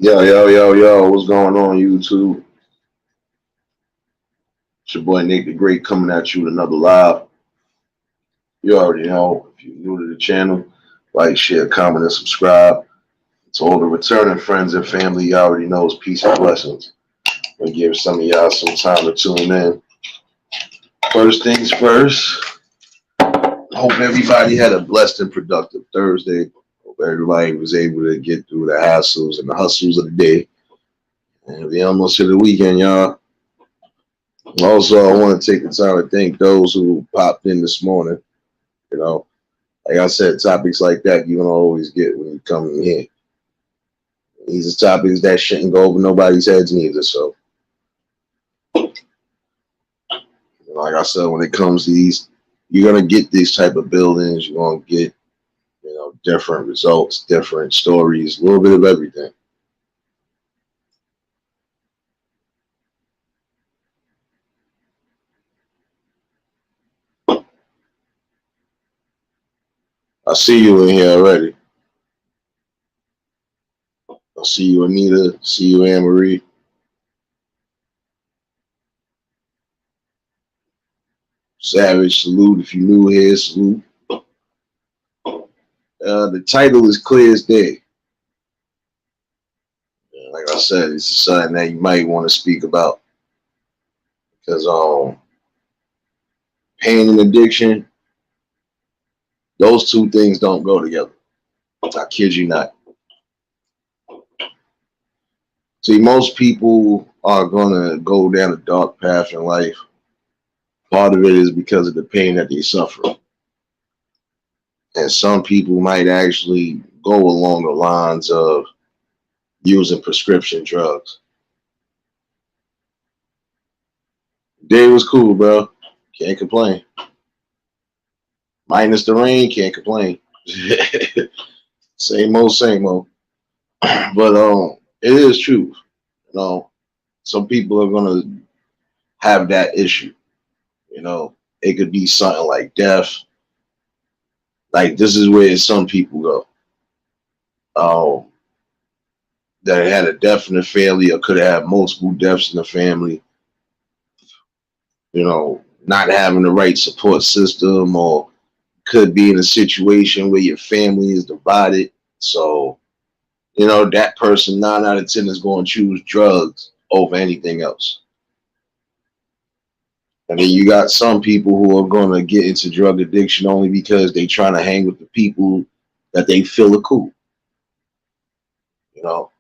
Yo, what's going on, YouTube? It's your boy Nick the Great coming at you with another live. You already know, if you're new to the channel, like, share, comment, and subscribe. To all the returning friends and family, you already know it's peace and blessings. Gonna give some of y'all some time to tune in. First things first, hope everybody had a blessed and productive Thursday. Hope everybody was able to get through the hassles and the hustles of the day. And we almost to the weekend, y'all. Also, I want to take the time to thank those who popped in this morning. You know, like I said, topics like that you don't always get when you come in here. These are topics that shouldn't go over nobody's heads neither. So, like I said, when it comes to these, you're gonna get these type of buildings. You're gonna get, different results, different stories, a little bit of everything. I see you in here already. I see you, Anita. See you, Anne Marie. Savage, salute. If you new here, salute. The title is clear as day. Like I said, it's something that you might want to speak about because pain and addiction, those two things don't go together. I kid you not. See, most people are gonna go down a dark path in life. Part of it is because of the pain that they suffer, and some people might actually go along the lines of using prescription drugs. Day was cool, bro. Can't complain. Minus the rain, can't complain. Same old, same old. But it is true. You know, some people are gonna have that issue. It could be something like death. Like this is where some people go. Um, that had a death in the family or could have multiple deaths in the family. Not having the right support system or could be in a situation where your family is divided. So, that person 9 out of 10 is going to choose drugs over anything else. And then you got some people who are going to get into drug addiction only because they trying to hang with the people that they feel are cool. You know,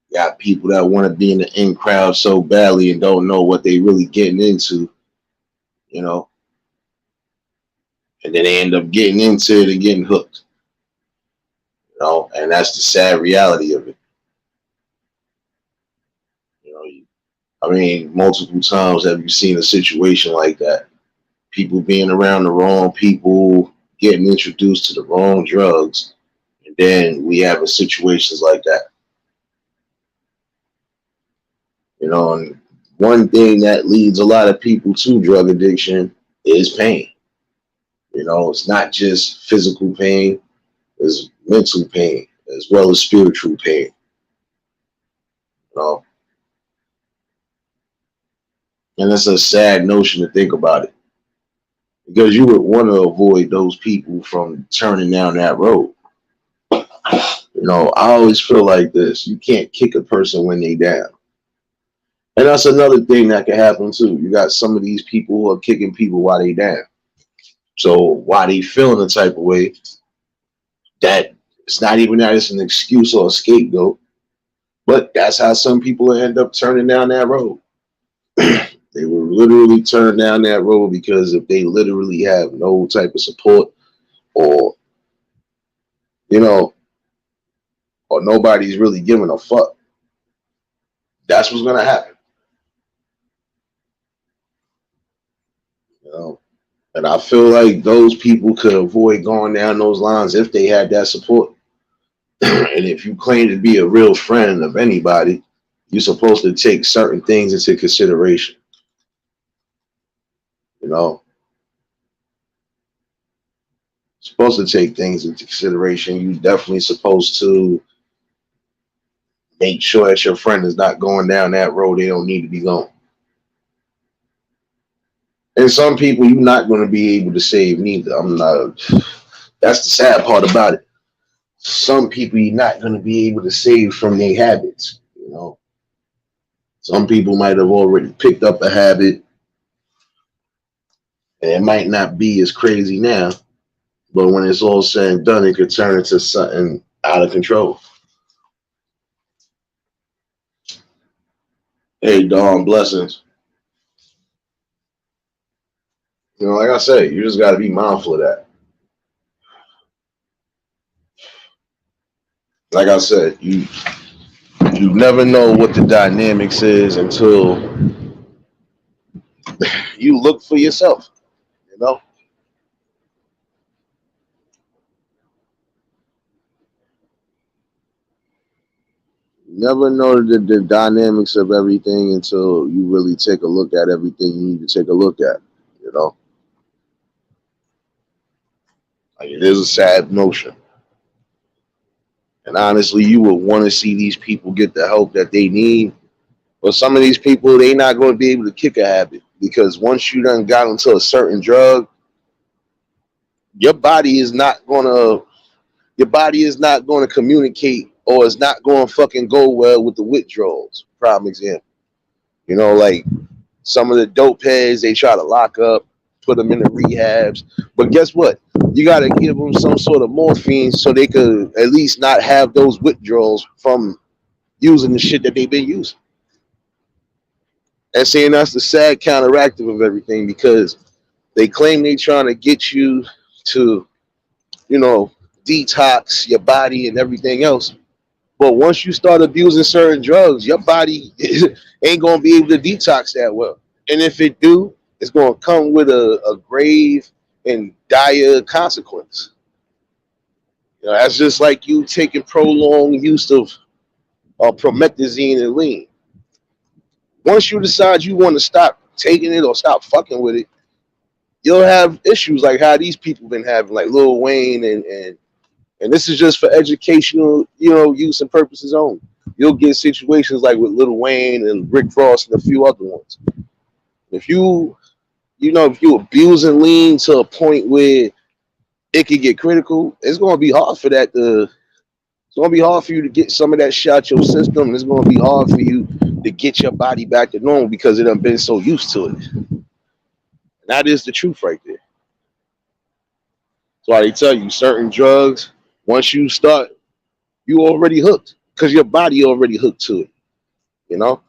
you got people that want to be in the in crowd so badly and don't know what they really getting into, you know, and then they end up getting into it and getting hooked. And that's the sad reality of it. You know, I mean, multiple times have you seen a situation like that? People being around the wrong people, getting introduced to the wrong drugs, and then we have situations like that. And one thing that leads a lot of people to drug addiction is pain. It's not just physical pain, it's mental pain as well as spiritual pain. You know, and it's a sad notion to think about it because you would want to avoid those people from turning down that road. I always feel like this: you can't kick a person when they down, and that's another thing that can happen too. You got some of these people who are kicking people while they down. So while they feeling the type of way, that it's not even that it's an excuse or a scapegoat, but that's how some people end up turning down that road. They will literally turn down that road because if they literally have no type of support or, you know, or nobody's really giving a fuck, that's what's going to happen. You know, and I feel like those people could avoid going down those lines if they had that support. And if you claim to be a real friend of anybody, you're supposed to take certain things into consideration. You know, supposed to take things into consideration. You definitely supposed to Make sure that your friend is not going down that road they don't need to be going. And some people you're not going to be able to save neither. I'm not. That's the sad part about it. Some people you're not going to be able to save from their habits. You know, some people might have already picked up a habit, and it might not be as crazy now, but when it's all said and done, it could turn into something out of control. Hey, Dawn, blessings. You know, like I said, you just got to be mindful of that. Like I said, you never know what the dynamics is until you look for yourself. You know, you never know the dynamics of everything until you really take a look at everything you need to take a look at. You know, like it is a sad notion. And honestly, you would want to see these people get the help that they need. But some of these people, they not going to be able to kick a habit because once you done got into a certain drug, your body is not going to your body is not going to communicate or it's not going to fucking go well with the withdrawals. Prime example. You know, like some of the dope heads, they try to lock up, put them in the rehabs. But guess what? You got to give them some sort of morphine so they could at least not have those withdrawals from using the shit that they've been using. And saying that's the sad counteractive of everything because they claim they trying to get you to, you know, detox your body and everything else. But once you start abusing certain drugs, your body ain't gonna be able to detox that well. And if it do, it's gonna come with a grave and dire consequence. You know, that's just like you taking prolonged use of promethazine and lean. Once you decide you want to stop taking it or stop fucking with it, you'll have issues like how these people been having, like Lil Wayne and this is just for educational, you know, use and purposes only. You'll get situations like with Lil Wayne and Rick Ross and a few other ones. If if you abuse and lean to a point where it could get critical, it's gonna be hard for that to. It's gonna be hard for you to get some of that shit out your system. And it's gonna be hard for you to get your body back to normal because it done been so used to it. And that is the truth right there. That's why they tell you certain drugs, once you start, you already hooked because your body already hooked to it. You know,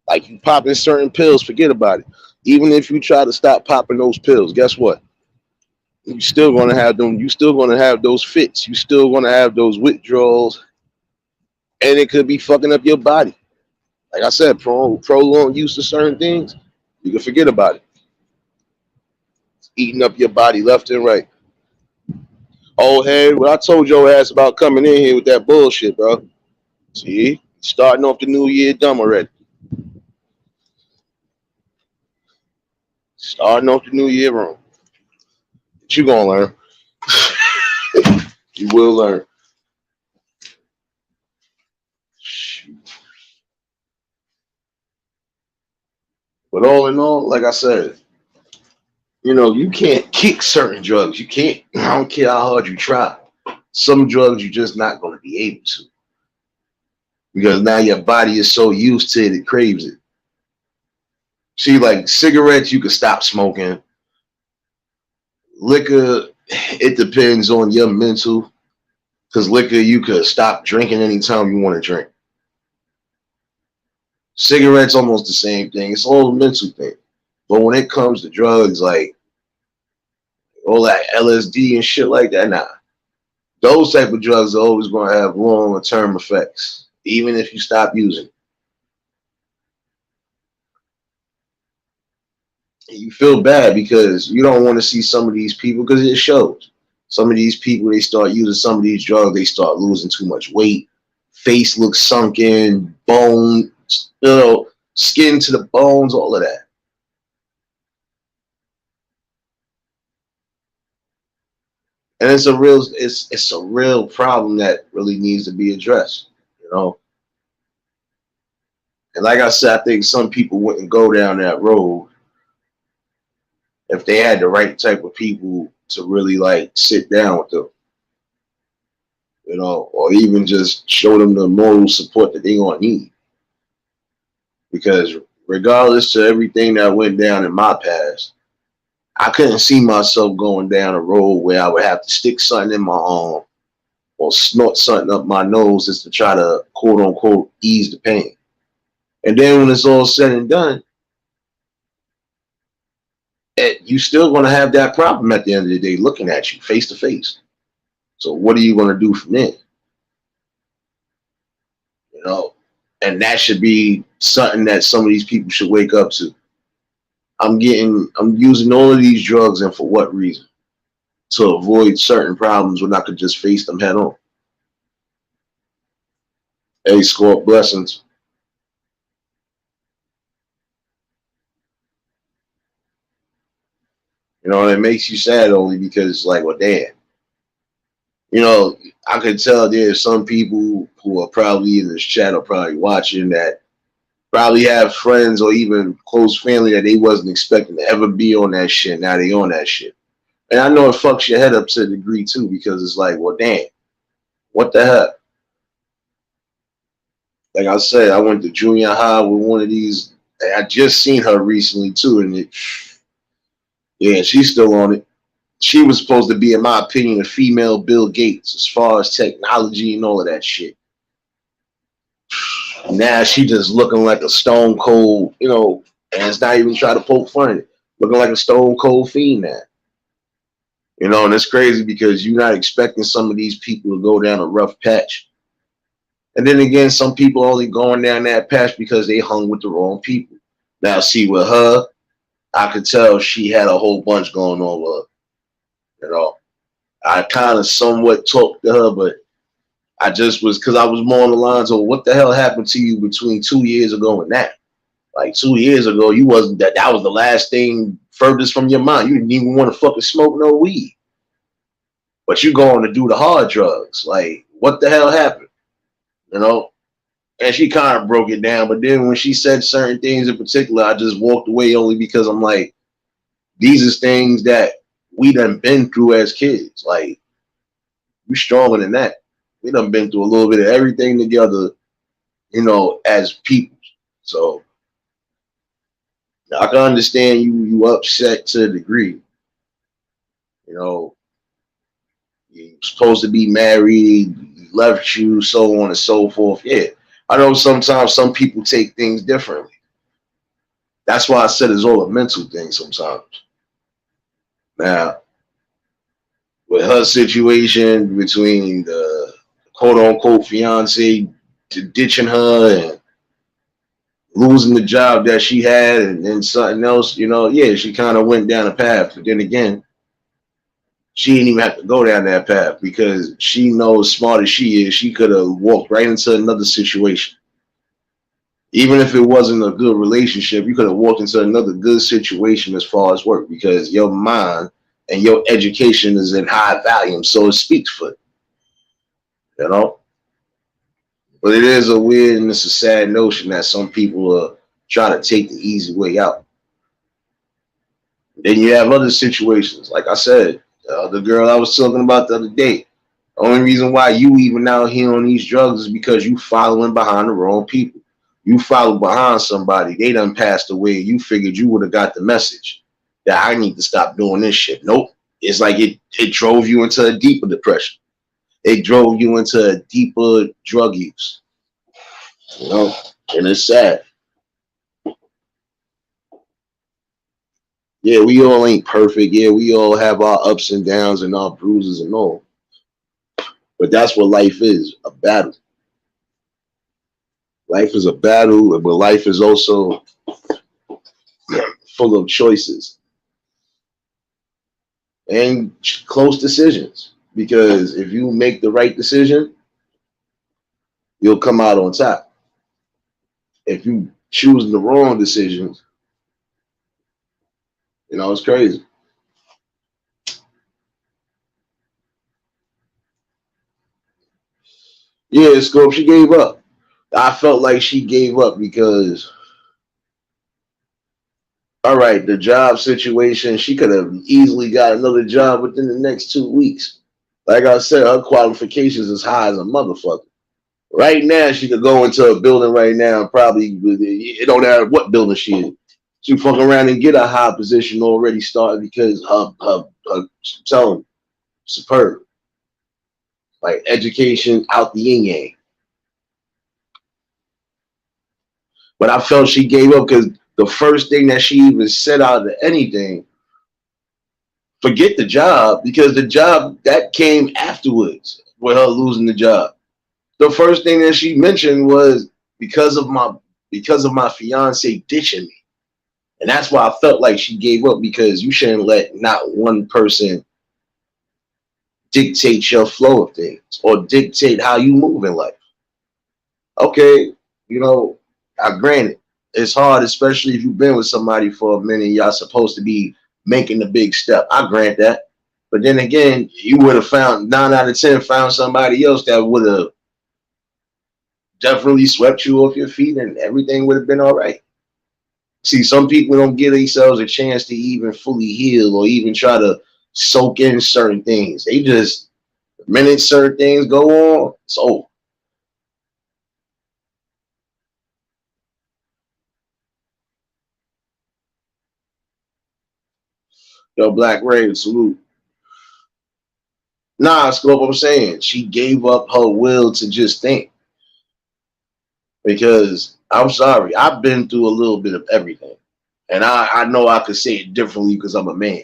like you popping certain pills, forget about it. Even if you try to stop popping those pills, guess what? You still gonna have them. You still gonna have those fits. You still gonna have those withdrawals, and it could be fucking up your body. Like I said, prolonged use of certain things, you can forget about it. It's eating up your body left and right. Old head, what I told your ass about coming in here with that bullshit, bro. See, starting off the new year dumb already. Starting off the new year wrong. But you gonna learn. You will learn. But all in all, like I said, you can't kick certain drugs. You can't. I don't care how hard you try. Some drugs you're just not going to be able to because now your body is so used to it, it craves it. See, like cigarettes, you can stop smoking. Liquor, it depends on your mental. Because liquor, you could stop drinking anytime you want to drink. Cigarettes, almost the same thing. It's all a mental thing. But when it comes to drugs, like all that LSD and shit like that, nah. Those type of drugs are always going to have long term effects, even if you stop using it. And you feel bad because you don't want to see some of these people because it shows. Some of these people, they start using some of these drugs, they start losing too much weight. Face looks sunken, bone, skin to the bones, all of that. And it's a real problem that really needs to be addressed. You know, And like I said, I think some people wouldn't go down that road if they had the right type of people to really like sit down with them, or even just show them the moral support that they gonna need. Because regardless to everything that went down in my past, I couldn't see myself going down a road where I would have to stick something in my arm or snort something up my nose just to try to quote unquote ease the pain. And then when it's all said and done, you still going to have that problem at the end of the day looking at you face to face. So what are you going to do from there? You know, and that should be something that some of these people should wake up to. I'm using all of these drugs, and for what reason? To avoid certain problems when I could just face them head on. Hey, score blessings. It makes you sad only because, like, well, damn. I could tell there's some people who are probably in this chat or probably watching that probably have friends or even close family that they wasn't expecting to ever be on that shit. Now they on that shit. And I know it fucks your head up to a degree too, because it's like, well, damn, what the hell? Like I said, I went to junior high with one of these. I just seen her recently too, and yeah, she's still on it. She was supposed to be, in my opinion, a female Bill Gates as far as technology and all of that shit. Now she just looking like a stone cold, and it's not even trying to poke fun at it. Looking like a stone cold fiend now. And it's crazy because you're not expecting some of these people to go down a rough patch. And then again, some people only going down that patch because they hung with the wrong people. Now, see, with her, I could tell she had a whole bunch going on with her. I kind of somewhat talked to her, but I just was, because I was more on the lines of what the hell happened to you between 2 years ago and that. Like 2 years ago, you wasn't that was the last thing furthest from your mind. You didn't even want to fucking smoke no weed. But you going to do the hard drugs. Like, what the hell happened? And she kind of broke it down. But then when she said certain things in particular, I just walked away only because I'm like, these are things that we done been through as kids. Like, we stronger than that. We done been through a little bit of everything together, as people. So I can understand you upset to a degree. You're supposed to be married, he left you, so on and so forth. Yeah. I know sometimes some people take things differently. That's why I said it's all a mental thing sometimes. Now, with her situation between the quote unquote fiance ditching her and losing the job that she had and then something else, yeah, she kind of went down a path. But then again, she didn't even have to go down that path because she knows, smart as she is, she could have walked right into another situation. Even if it wasn't a good relationship, you could have walked into another good situation as far as work because your mind and your education is in high volume, so it speaks for it, you know. But it is a weird and it's a sad notion that some people are trying to take the easy way out. Then you have other situations, like I said, the girl I was talking about the other day. The only reason why you even out here on these drugs is because you following behind the wrong people. You follow behind somebody, they done passed away. You figured you would have got the message that I need to stop doing this shit. Nope. It's like it drove you into a deeper depression. It drove you into a deeper drug use. And it's sad. Yeah, we all ain't perfect. Yeah, we all have our ups and downs and our bruises and all. But that's what life is, a battle. Life is a battle, but life is also full of choices and close decisions. Because if you make the right decision, you'll come out on top. If you choose the wrong decisions, it's crazy. Yeah, Scope, she gave up. I felt like she gave up because, all right, the job situation, she could have easily got another job within the next 2 weeks. Like I said, her qualifications is high as a motherfucker. Right now, she could go into a building right now and probably, it don't matter what building she in. She fuck around and get a high position already started because her tone superb. Like education out the yin yang. But I felt she gave up because the first thing that she even said out of anything, forget the job, because the job that came afterwards with her losing the job. The first thing that she mentioned was because of my fiance ditching me. And that's why I felt like she gave up, because you shouldn't let not one person dictate your flow of things or dictate how you move in life. Okay, you know, I granted it's hard, especially if you've been with somebody for a minute. Y'all supposed to be making the big step. I grant that. But then again, you would have found 9 out of 10 found somebody else that would have definitely swept you off your feet and everything would have been all right. See, some people don't give themselves a chance to even fully heal or even try to soak in certain things. They just, the minute certain things go on, it's over. Yo, Black Raven, salute. Nah, it's what I'm saying. She gave up her will to just think. Because I'm sorry, I've been through a little bit of everything. And I know I could say it differently because I'm a man.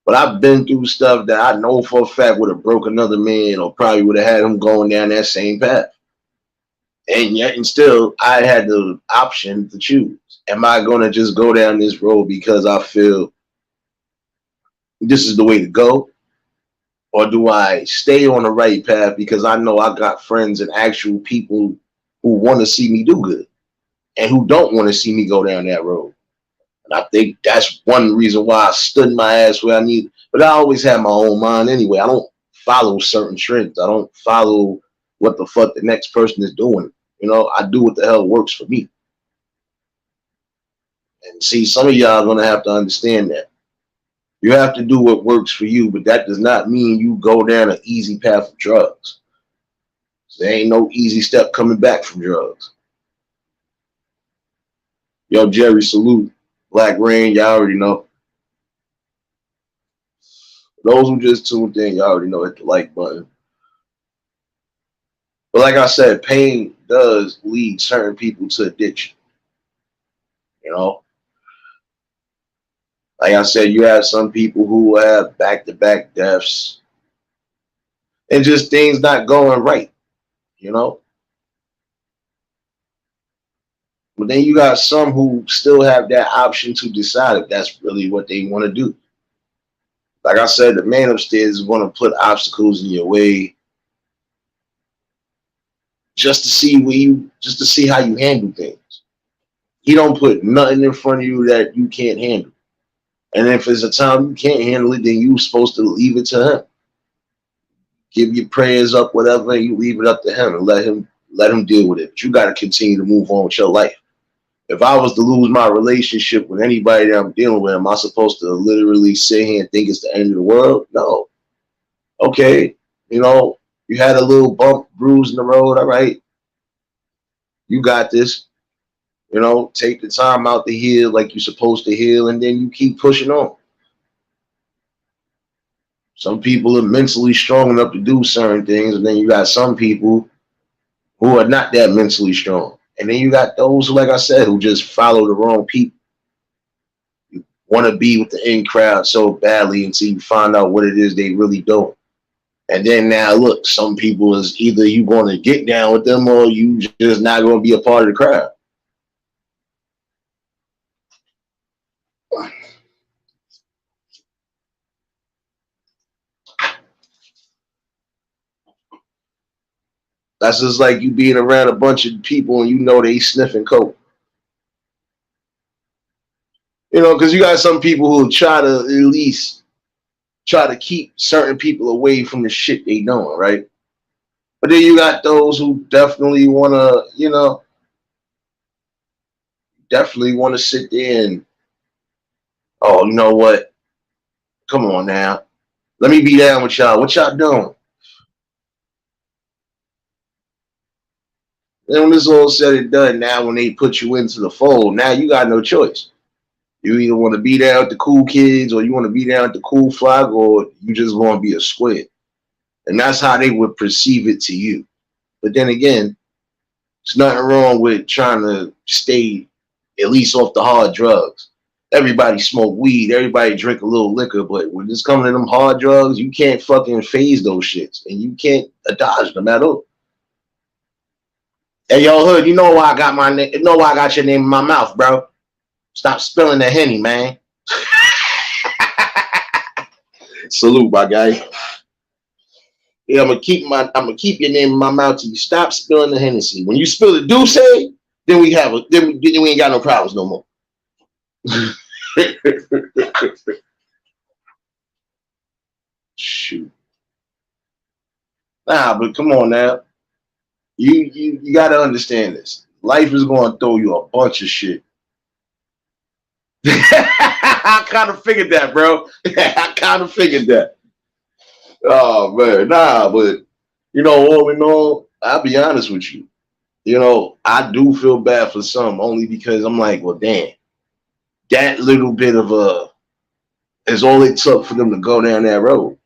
But I've been through stuff that I know for a fact would have broke another man or probably would have had him going down that same path. And yet, and still, I had the option to choose. Am I going to just go down this road because I feel this is the way to go? Or do I stay on the right path because I know I got friends and actual people who want to see me do good and who don't want to see me go down that road? And I think that's one reason why I stood my ass where I need. But I always have my own mind anyway. I don't follow certain trends. I don't follow what the fuck the next person is doing. You know, I do what the hell works for me. And see, some of y'all are gonna have to understand that. You have to do what works for you, but that does not mean you go down an easy path of drugs. There ain't no easy step coming back from drugs. Yo, Jerry, salute. Black Rain, y'all already know. Those who just tuned in, y'all already know, hit the like button. But like I said, pain does lead certain people to addiction. You know, like I said, you have some people who have back-to-back deaths and just things not going right. You know, but then you got some who still have that option to decide if that's really what they want to do. Like I said, the man upstairs is going to put obstacles in your way just to see just to see how you handle things. He don't put nothing in front of you that you can't handle. And if there's a time you can't handle it, then you're supposed to leave it to him. Give your prayers up, whatever, and you leave it up to him and let him deal with it. But you got to continue to move on with your life. If I was to lose my relationship with anybody that I'm dealing with, am I supposed to literally sit here and think it's the end of the world? No. Okay, you know, you had a little bump, bruise in the road. All right, you got this. You know, take the time out to heal like you're supposed to heal, and then you keep pushing on. Some people are mentally strong enough to do certain things, and then you got some people who are not that mentally strong. And then you got those who, like I said, who just follow the wrong people. You want to be with the in crowd so badly until you find out what it is they really doing. And then now look, some people is either you going to get down with them or you just not going to be a part of the crowd. That's just like you being around a bunch of people and you know they sniffing coke. You know, because you got some people who try to at least try to keep certain people away from the shit they doing, right? But then you got those who definitely wanna, definitely wanna sit there and, oh, you know what? Come on now. Let me be down with y'all. What y'all doing? And when this all said and done, now when they put you into the fold, now you got no choice. You either want to be down with the cool kids or you want to be down with the cool flag or you just want to be a squid. And that's how they would perceive it to you. But then again, there's nothing wrong with trying to stay at least off the hard drugs. Everybody smoke weed, everybody drink a little liquor, but when it's coming to them hard drugs, you can't fucking phase those shits and you can't dodge them at all. Hey, yo, Hood, you know why I got my name? You know why I got your name in my mouth, bro? Stop spilling the Henny, man. Salute, my guy. Yeah, I'm gonna keep your name in my mouth till you stop spilling the Hennessy. When you spill the Douce, then we ain't got no problems no more. Shoot. Nah, but come on now. You gotta understand this. Life is gonna throw you a bunch of shit. I kind of figured that, bro. I kind of figured that. Oh man, nah, but all in all, I'll be honest with you. I do feel bad for some only because I'm like, well, damn, that little bit of is all it took for them to go down that road.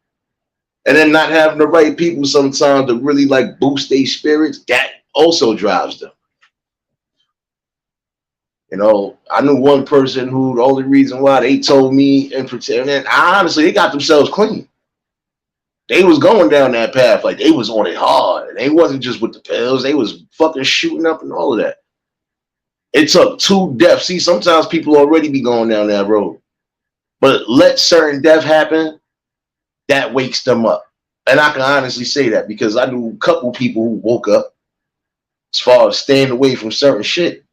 And then not having the right people sometimes to really like boost their spirits, that also drives them. I knew one person who the only reason why they told me and honestly, they got themselves clean. They was going down that path like they was on it hard. And they wasn't just with the pills, they was fucking shooting up and all of that. It took 2 deaths. See, sometimes people already be going down that road. But let certain death happen, that wakes them up. And I can honestly say that because I knew a couple people who woke up as far as staying away from certain shit.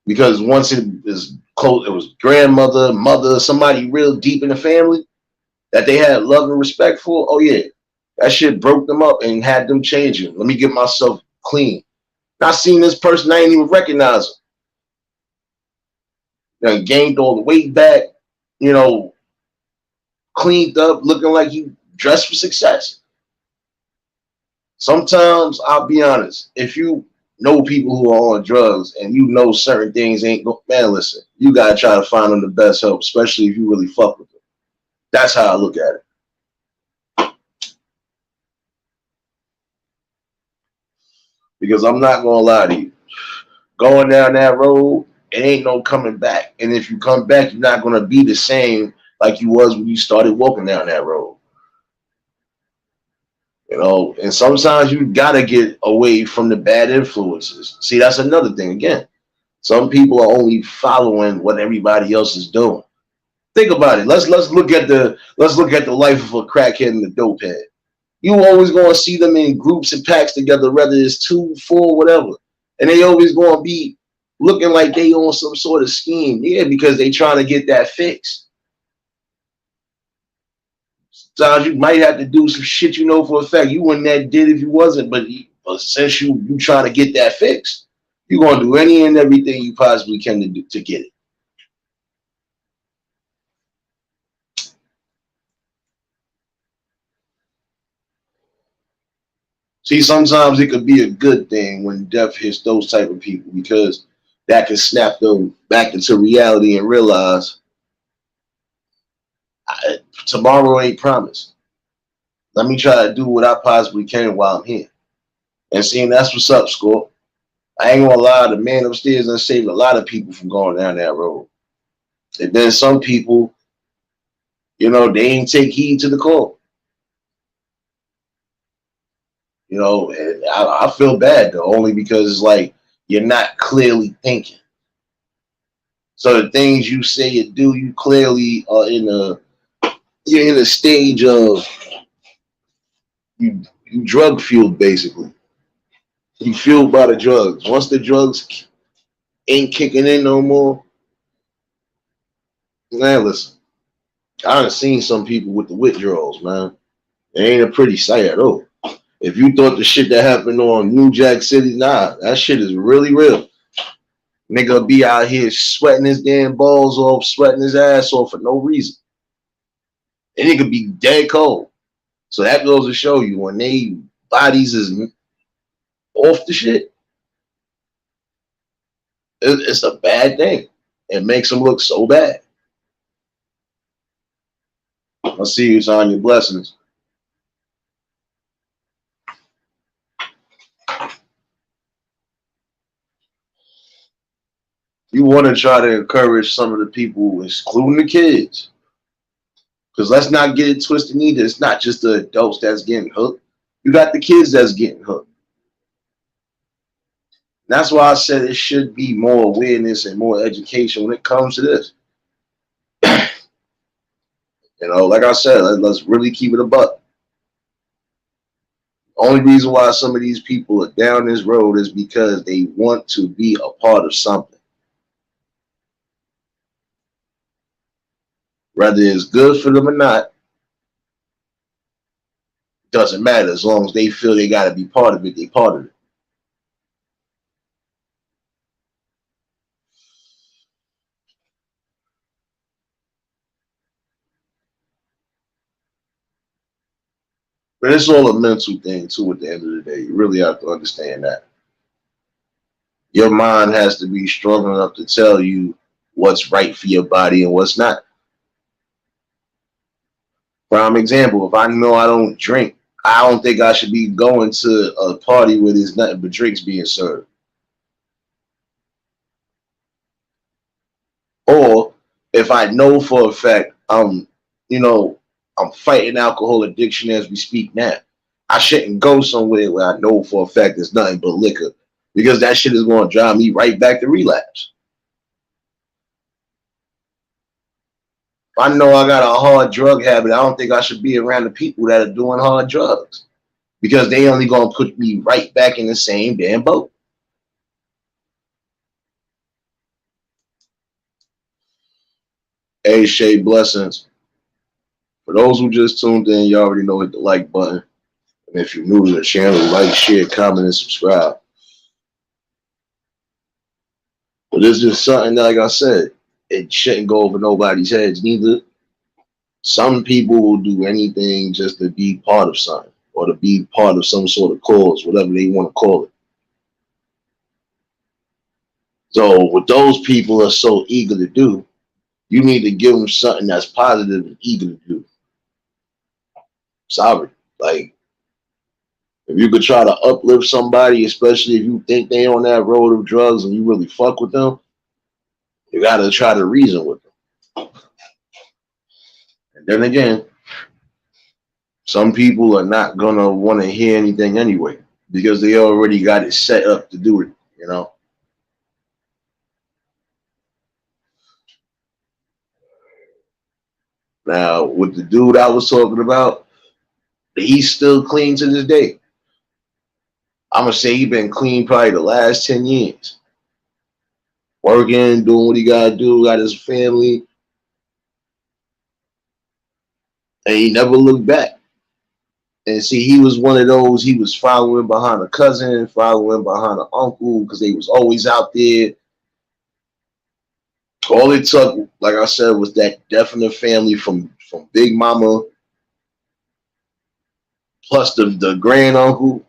Because once it was close, it was grandmother, mother, somebody real deep in the family that they had love and respect for. Oh yeah, that shit broke them up and had them changing. Let me get myself clean. Not seeing this person, I ain't even recognize him. Gained all the weight back, cleaned up, looking like he dressed for success. Sometimes I'll be honest, if you know people who are on drugs and you know certain things ain't man, listen, you gotta try to find them the best help, especially if you really fuck with them. That's how I look at it. Because I'm not gonna lie to you. Going down that road, it ain't no coming back. And if you come back, you're not gonna be the same like you was when you started walking down that road. And sometimes you gotta get away from the bad influences. See, that's another thing again. Some people are only following what everybody else is doing. Think about it. Let's look at the life of a crackhead and a dope head. You always gonna see them in groups and packs together, whether it's 2, 4, whatever, and they always gonna be looking like they on some sort of scheme. Yeah, because they trying to get that fix. Sometimes you might have to do some shit for a fact you wouldn't that did if you wasn't, but since you trying to get that fix, you're gonna do any and everything you possibly can to get it. See, sometimes it could be a good thing when death hits those type of people because that can snap them back into reality and realize tomorrow ain't promised. Let me try to do what I possibly can while I'm here. And seeing that's what's up, Score. I ain't gonna lie, the man upstairs done saved a lot of people from going down that road. And then some people, they ain't take heed to the call. And I feel bad though, only because it's like you're not clearly thinking. So the things you say and do, you clearly are you're in a stage of you drug fueled basically. You fueled by the drugs. Once the drugs ain't kicking in no more, man, listen. I done seen some people with the withdrawals, man. It ain't a pretty sight at all. If you thought the shit that happened on New Jack City, nah, that shit is really real. Nigga be out here sweating his damn balls off, sweating his ass off for no reason. And it could be dead cold. So that goes to show you when they bodies is off the shit, it's a bad thing. It makes them look so bad. I see you, son. Your blessings. You want to try to encourage some of the people, excluding the kids. Because let's not get it twisted either. It's not just the adults that's getting hooked. You got the kids that's getting hooked. That's why I said it should be more awareness and more education when it comes to this. You know, like I said, let's really keep it a buck. The only reason why some of these people are down this road is because they want to be a part of something. Whether it's good for them or not, doesn't matter. As long as they feel they got to be part of it, they part of it. But it's all a mental thing too. At the end of the day, you really have to understand that your mind has to be strong enough to tell you what's right for your body and what's not. Prime example: if I know I don't drink, I don't think I should be going to a party where there's nothing but drinks being served. Or if I know for a fact you know, I'm fighting alcohol addiction as we speak now, I shouldn't go somewhere where I know for a fact there's nothing but liquor because that shit is going to drive me right back to relapse. If I know I got a hard drug habit, I don't think I should be around the people that are doing hard drugs because they only going to put me right back in the same damn boat. Hey, Shay, blessings. For those who just tuned in, you already know, hit the like button. And if you're new to the channel, like, share, comment, and subscribe. But it's just something that, like I said, it shouldn't go over nobody's heads neither. Some people will do anything just to be part of something or to be part of some sort of cause, whatever they want to call it. So what those people are so eager to do, you need to give them something that's positive and eager to do. Sorry. Like, if you could try to uplift somebody, especially if you think they on that road of drugs and you really fuck with them, you got to try to reason with them. And then again, some people are not going to want to hear anything anyway because they already got it set up to do it, you know. Now, with the dude I was talking about, he's still clean to this day. I'm going to say he's been clean probably the last 10 years. Working, doing what he got to do, got his family. And he never looked back. And see, he was one of those, he was following behind a cousin, following behind an uncle, because they was always out there. All it took, like I said, was that definite family from Big Mama, plus the grand uncle.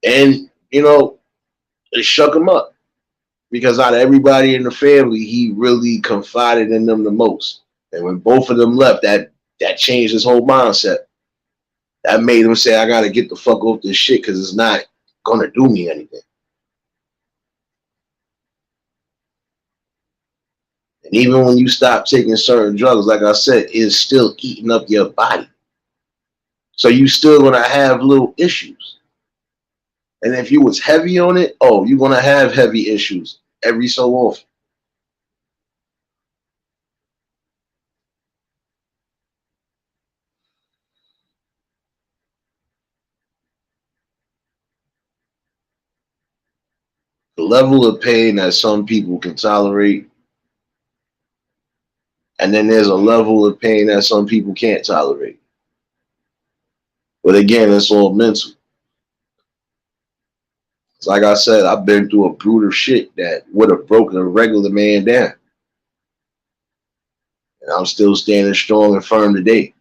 And, you know, it shook him up. Because out of everybody in the family, he really confided in them the most. And when both of them left, that changed his whole mindset. That made him say, I got to get the fuck off this shit because it's not going to do me anything. And even when you stop taking certain drugs, like I said, it's still eating up your body. So you still going to have little issues. And if you was heavy on it, oh, you're going to have heavy issues every so often. The level of pain that some people can tolerate, and then there's a level of pain that some people can't tolerate. But again, it's all mental. It's like I said, I've been through a brutal shit that would have broken a regular man down. And I'm still standing strong and firm today.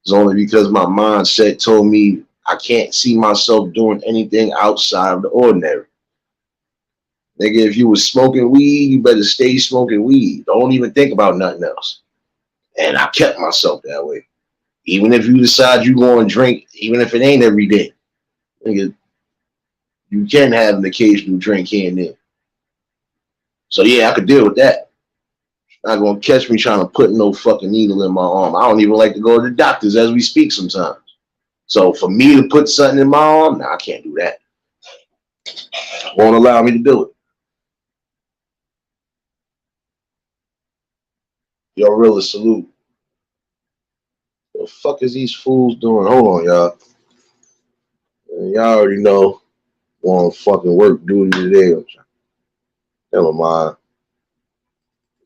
It's only because my mindset told me I can't see myself doing anything outside of the ordinary. Nigga, if you was smoking weed, you better stay smoking weed. Don't even think about nothing else. And I kept myself that way. Even if you decide you going to drink, even if it ain't every day, nigga, you can have an occasional drink here and there. So yeah, I could deal with that. Not gonna catch me trying to put no fucking needle in my arm. I don't even like to go to the doctors as we speak sometimes. So for me to put something in my arm, nah, I can't do that. Won't allow me to do it. Yo, really salute. What the fuck is these fools doing? Hold on, y'all. Y'all already know. On fucking work duty today. Never mind.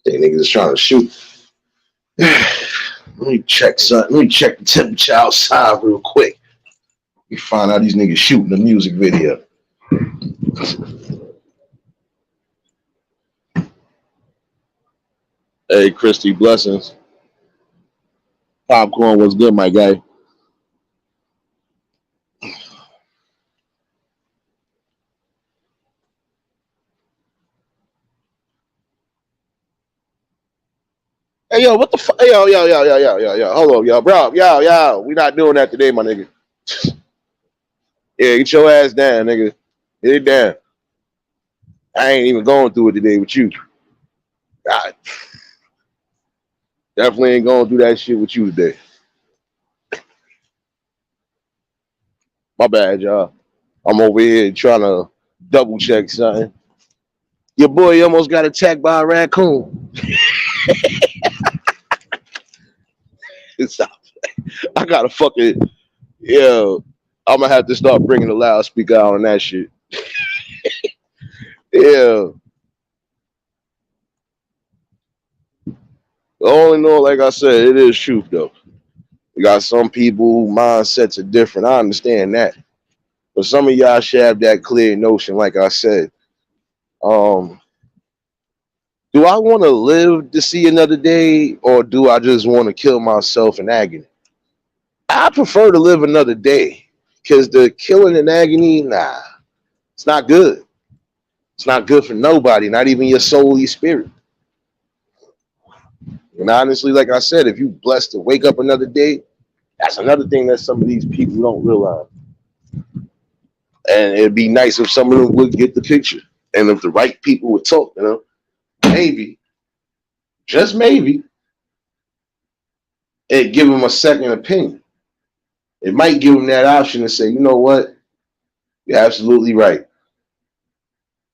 They niggas is trying to shoot. Let me check something. Let me check the temperature outside real quick. We find out these niggas shooting the music video. Hey, Christy, blessings. Popcorn was good, my guy. Hey, yo, what the fuck? Hey, yo. Hold on, yo, bro. Yo. We not doing that today, my nigga. Yeah, get your ass down, nigga. Get it down. I ain't even going through it today with you. God. Definitely ain't going through that shit with you today. My bad, y'all. I'm over here trying to double check something. Your boy almost got attacked by a raccoon. I gotta fucking, yeah. I'm gonna have to start bringing the loudspeaker out on that shit. Yeah. All in all, like I said, it is truth though. You got some people who mindsets are different. I understand that. But some of y'all should have that clear notion, like I said. Do I want to live to see another day, or do I just want to kill myself in agony? I prefer to live another day, because the killing in agony, nah, it's not good. It's not good for nobody, not even your soul, your spirit. And honestly, like I said, if you blessed to wake up another day, that's another thing that some of these people don't realize. And it'd be nice if some of them would get the picture. And if the right people would talk, you know, maybe, just maybe, it'd give them a second opinion. It might give them that option to say, you know what? You're absolutely right.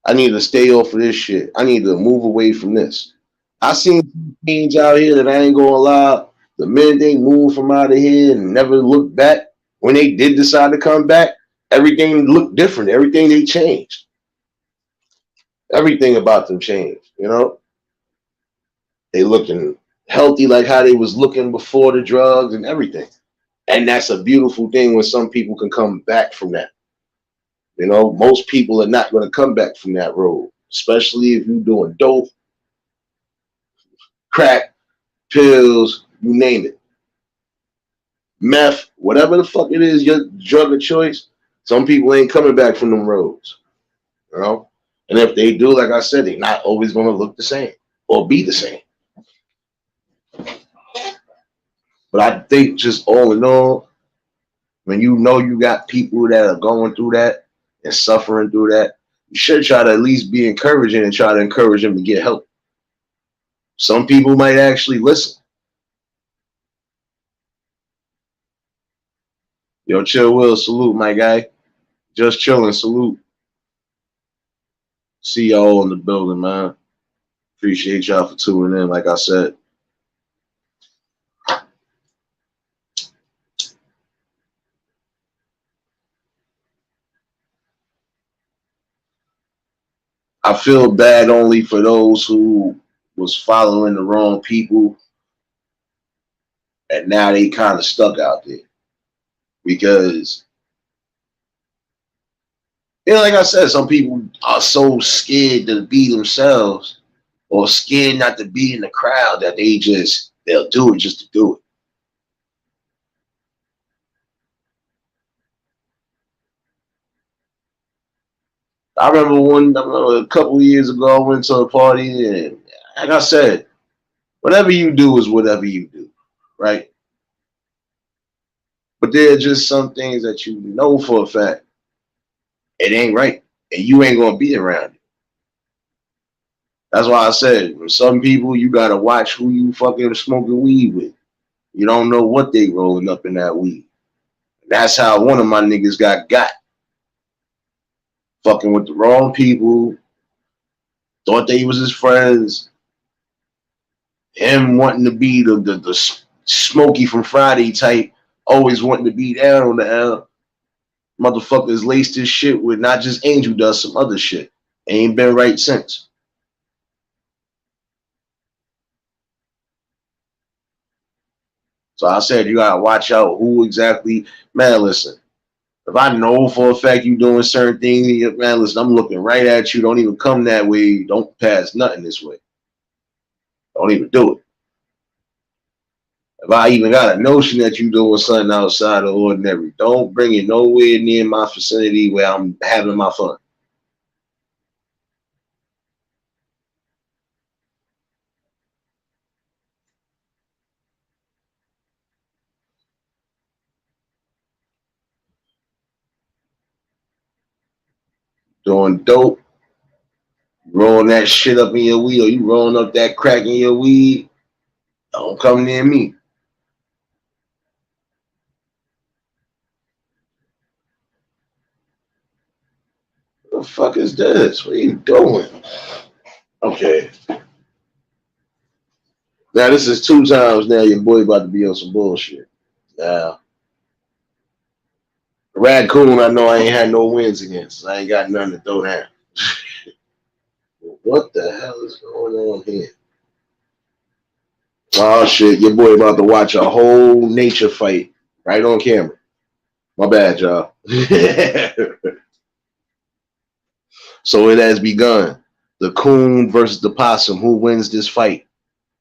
I need to stay off of this shit. I need to move away from this. I seen teens out here that I ain't gonna lie. The minute they moved from out of here and never looked back, when they did decide to come back, everything looked different. Everything they changed. Everything about them changed, you know? They looking healthy like how they was looking before the drugs and everything. And that's a beautiful thing when some people can come back from that. You know, most people are not going to come back from that road, especially if you're doing dope, crack, pills, you name it. Meth, whatever the fuck it is, your drug of choice, some people ain't coming back from them roads. You know? And if they do, like I said, they're not always going to look the same or be the same. But I think just all in all, when you know you got people that are going through that and suffering through that, you should try to at least be encouraging and try to encourage them to get help. Some people might actually listen. Yo, Chill Will, salute, my guy. Just chilling, salute. See y'all in the building, man. Appreciate y'all for tuning in, like I said. I feel bad only for those who was following the wrong people and now they kind of stuck out there. because, like I said, some people are so scared to be themselves or scared not to be in the crowd that they'll do it just to do it. I remember a couple of years ago, I went to a party, and like I said, whatever you do is whatever you do, right? But there are just some things that you know for a fact it ain't right, and you ain't gonna be around it. That's why I said, with some people, you gotta watch who you fucking smoking weed with. You don't know what they rolling up in that weed. That's how one of my niggas got fucking with the wrong people. Thought they was his friends. Him wanting to be the Smokey from Friday type, always wanting to be down on the L. Motherfuckers laced his shit with not just Angel Dust, some other shit. Ain't been right since. So I said you gotta watch out who exactly. Man, listen. If I know for a fact you doing certain things, man, listen, I'm looking right at you. Don't even come that way. Don't pass nothing this way. Don't even do it. If I even got a notion that you doing something outside of ordinary, don't bring it nowhere near my vicinity where I'm having my fun. Doing dope, rolling that shit up in your weed, or you rolling up that crack in your weed, don't come near me. What the fuck is this? What are you doing? Okay. Now this is 2 times now your boy about to be on some bullshit. Now, Raccoon, I know I ain't had no wins against. I ain't got nothing to throw down. What the hell is going on here? Oh shit, your boy about to watch a whole nature fight right on camera. My bad, y'all. So it has begun. The coon versus the possum. Who wins this fight?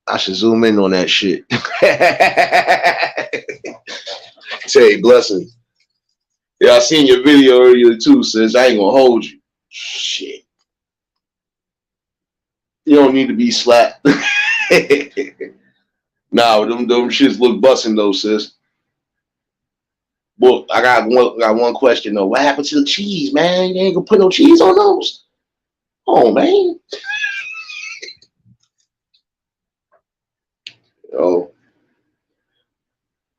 I should zoom in on that shit. Say blessings. Yeah, I seen your video earlier too, sis. I ain't gonna hold you. Shit. You don't need to be slapped. Nah, them shits look busting though, sis. Well, I got one question though. What happened to the cheese, man? You ain't gonna put no cheese on those? Oh man. Oh.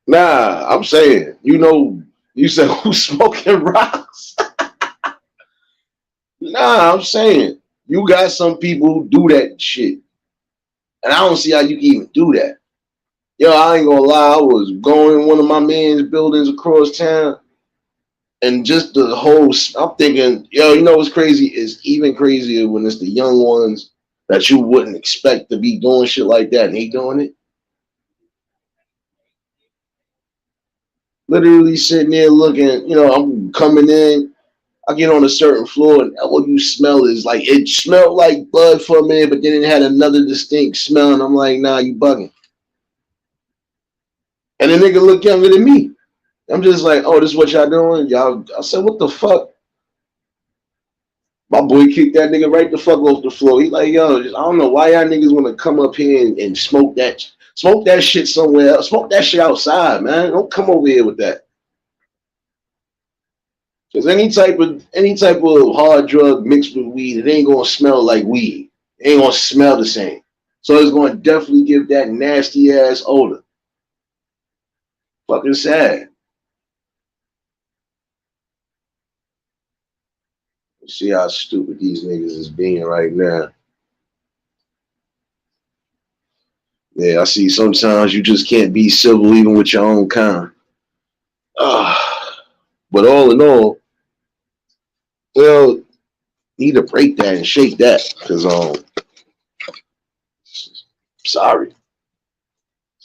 Nah, I'm saying, you said who's smoking rocks? Nah, I'm saying you got some people who do that shit. And I don't see how you can even do that. Yo, I ain't gonna lie, I was going in one of my man's buildings across town, and just the whole, I'm thinking, yo, you know what's crazy? It's even crazier when it's the young ones that you wouldn't expect to be doing shit like that, and they doing it. Literally sitting there looking, I'm coming in, I get on a certain floor, and all you smell is like, it smelled like blood for a minute, but then it had another distinct smell, and I'm like, nah, you bugging. And the nigga look younger than me. I'm just like, oh, this is what y'all doing? Y'all, I said, what the fuck? My boy kicked that nigga right the fuck off the floor. He like, yo, I don't know why y'all niggas want to come up here and smoke that shit somewhere else. Smoke that shit outside, man. Don't come over here with that. Cause any type of hard drug mixed with weed, it ain't gonna smell like weed. It ain't gonna smell the same. So it's gonna definitely give that nasty ass odor. Fucking sad. See how stupid these niggas is being right now. Yeah, I see sometimes you just can't be civil even with your own kind. But all in all, well, need to break that and shake that. Cause sorry.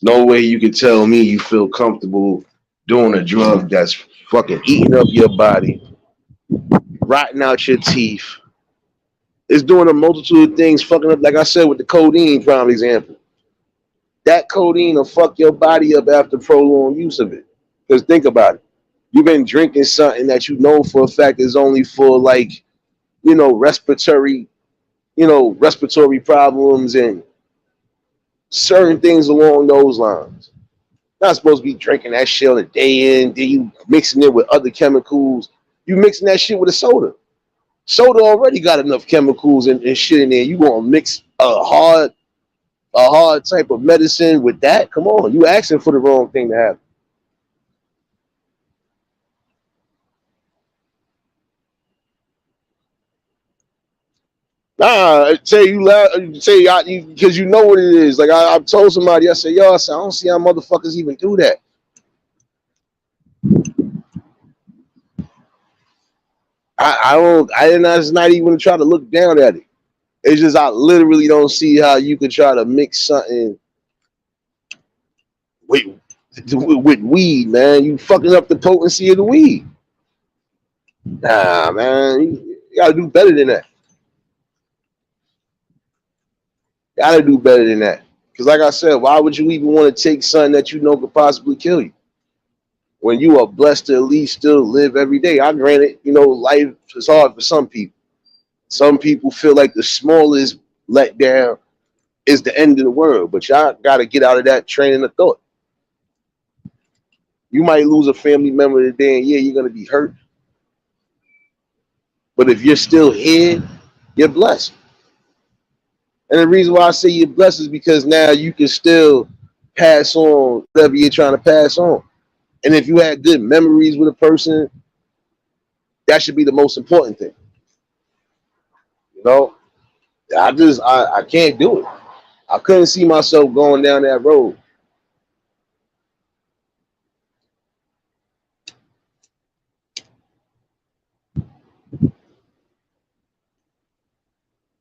No way you can tell me you feel comfortable doing a drug that's fucking eating up your body, rotting out your teeth. It's doing a multitude of things, fucking up. Like I said with the codeine, prime example. That codeine will fuck your body up after prolonged use of it. Because think about it. You've been drinking something that you know for a fact is only for like, respiratory, respiratory problems and certain things along those lines. Not supposed to be drinking that shit on a day in, then you mixing it with other chemicals. You mixing that shit with a soda. Soda already got enough chemicals and shit in there. You gonna mix a hard type of medicine with that? Come on, you asking for the wrong thing to happen. Nah, say because you know what it is. Like I told somebody, I said, yo, I don't see how motherfuckers even do that. I don't. I didn't. It's not even try to look down at it. It's just I literally don't see how you could try to mix something with with weed, man. You fucking up the potency of the weed. Nah, man, you gotta do better than that. Gotta do better than that. Because, like I said, why would you even want to take something that you know could possibly kill you when you are blessed to at least still live every day? I granted, life is hard for some people. Some people feel like the smallest letdown is the end of the world, but y'all got to get out of that training of thought. You might lose a family member today, and yeah, you're gonna be hurt. But if you're still here, you're blessed. And the reason why I say you're blessed is because now you can still pass on whatever you're trying to pass on. And if you had good memories with a person, that should be the most important thing. You know, I can't do it. I couldn't see myself going down that road.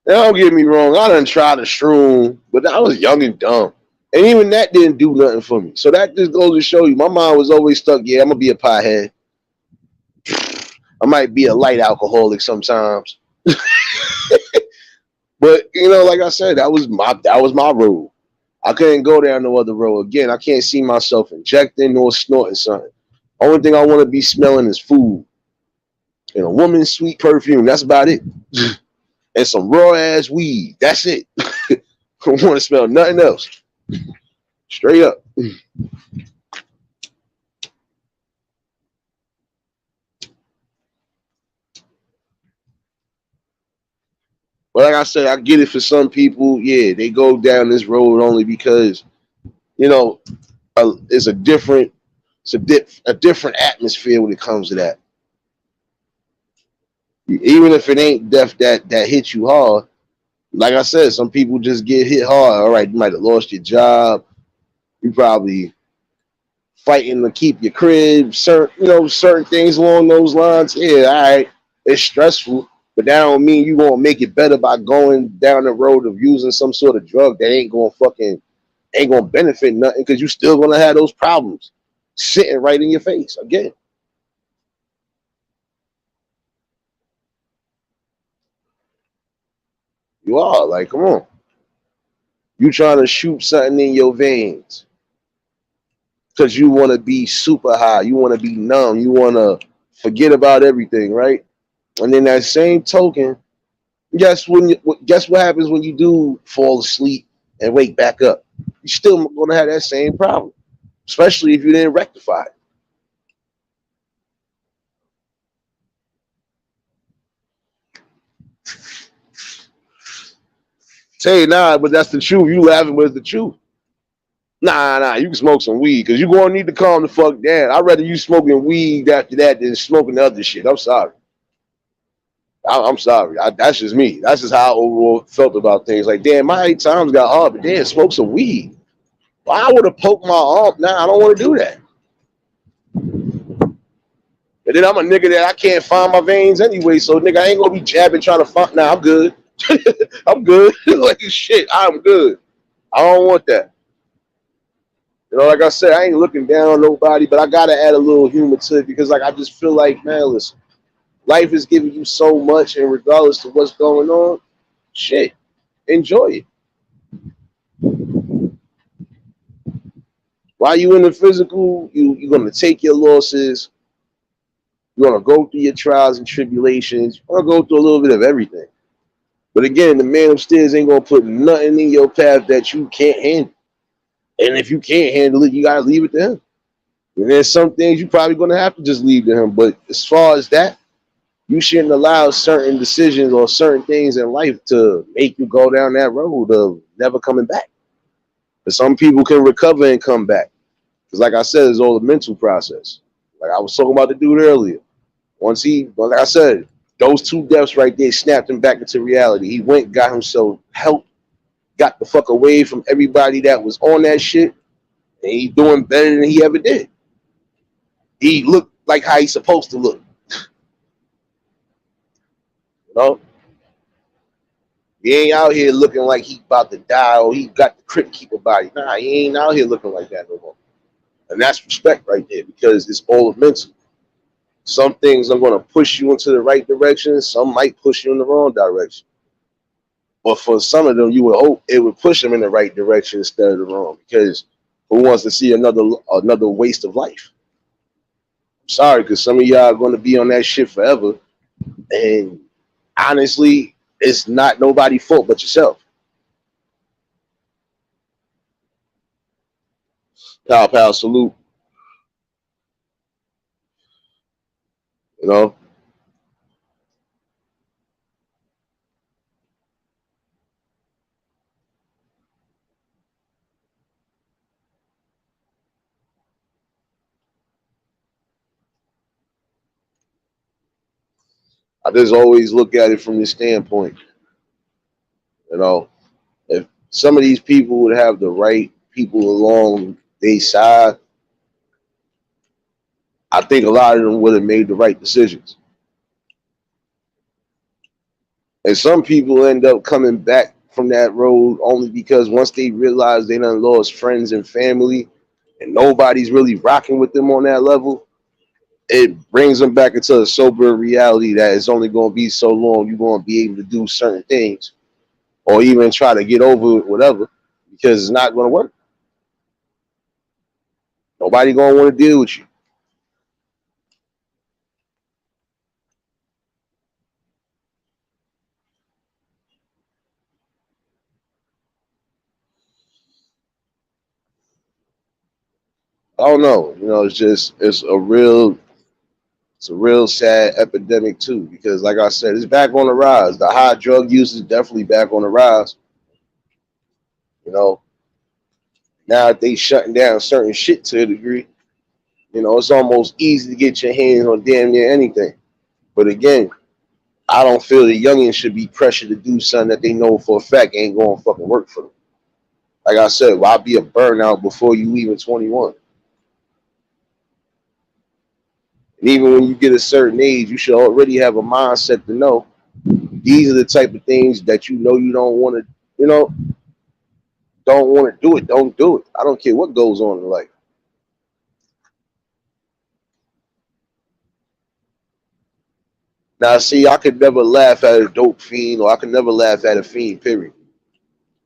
Now, don't get me wrong, I done tried to shroom, but I was young and dumb. And even that didn't do nothing for me. So that just goes to show you, my mind was always stuck, yeah, I'm going to be a pothead. I might be a light alcoholic sometimes. But, like I said, that was my road. I couldn't go down no other road. Again, I can't see myself injecting nor snorting something. Only thing I want to be smelling is food. And a woman's sweet perfume. That's about it. And some raw ass weed. That's it. I don't want to smell nothing else. Straight up. But like I said, I get it for some people. Yeah, they go down this road only because, it's a different atmosphere when it comes to that. Even if it ain't death that hits you hard, like I said, some people just get hit hard. All right, you might have lost your job. You probably fighting to keep your crib. Certain things along those lines. Yeah, all right, it's stressful, but that don't mean you won't make it better by going down the road of using some sort of drug that ain't gonna benefit nothing because you still gonna have those problems sitting right in your face again. You are like, come on. You trying to shoot something in your veins because you want to be super high. You want to be numb. You want to forget about everything, right? And then that same token, guess what happens when you do fall asleep and wake back up? You're still gonna have that same problem, especially if you didn't rectify it. Say nah, but that's the truth. You laughing, but it's the truth. Nah, you can smoke some weed because you're gonna need to calm the fuck down. I'd rather you smoking weed after that than smoking the other shit. I'm sorry. I'm sorry. That's just me. That's just how I overall felt about things. Like, damn, my 8 times got hard, but damn, smoke some weed. Well, I would have poked my arm. Nah, I don't want to do that. And then I'm a nigga that I can't find my veins anyway. So, nigga, I ain't gonna be jabbing trying to find. Nah, I'm good. I'm good. Like shit, I'm good. I don't want that. You know, like I said, I ain't looking down on nobody, but I gotta add a little humor to it because, like, I just feel like, man, listen, life is giving you so much, and regardless of what's going on, shit, enjoy it. While you in the physical, you're gonna take your losses. You're gonna go through your trials and tribulations. You're gonna go through a little bit of everything. But again, the man upstairs ain't gonna put nothing in your path that you can't handle. And if you can't handle it, you gotta leave it to him. And there's some things you probably gonna have to just leave to him. But as far as that, you shouldn't allow certain decisions or certain things in life to make you go down that road of never coming back. But some people can recover and come back. Because like I said, it's all a mental process. Like I was talking about the dude earlier. Once he, like I said, those two deaths right there snapped him back into reality. He went, got himself help, got the fuck away from everybody that was on that shit, and he doing better than he ever did. He looked like how he's supposed to look. You know, he ain't out here looking like he about to die or he got the crypt keeper body. Nah, he ain't out here looking like that no more. And that's respect right there because it's all mental. Some things are going to push you into the right direction. Some might push you in the wrong direction. But for some of them, you would hope it would push them in the right direction instead of the wrong. Because who wants to see another waste of life? I'm sorry, because some of y'all are going to be on that shit forever. And honestly, it's not nobody's fault but yourself. Pow pow salute. You know, I just always look at it from this standpoint. You know, if some of these people would have the right people along their side, I think a lot of them would have made the right decisions. And some people end up coming back from that road only because once they realize they done lost friends and family and nobody's really rocking with them on that level, it brings them back into a sober reality that it's only going to be so long you're going to be able to do certain things or even try to get over it, whatever, because it's not going to work. Nobody going to want to deal with you. I don't know. You know, it's a real sad epidemic too because, like I said, it's back on the rise. The high drug use is definitely back on the rise. You know, now that they shutting down certain shit to a degree, you know, it's almost easy to get your hands on damn near anything. But again, I don't feel the youngins should be pressured to do something that they know for a fact ain't going to fucking work for them. Like I said, why be a burnout before you even 21? And even when you get a certain age, you should already have a mindset to know these are the type of things that you know you don't want to, you know, don't want to do it. Don't do it. I don't care what goes on in life. Now, see, I could never laugh at a dope fiend or I could never laugh at a fiend, period.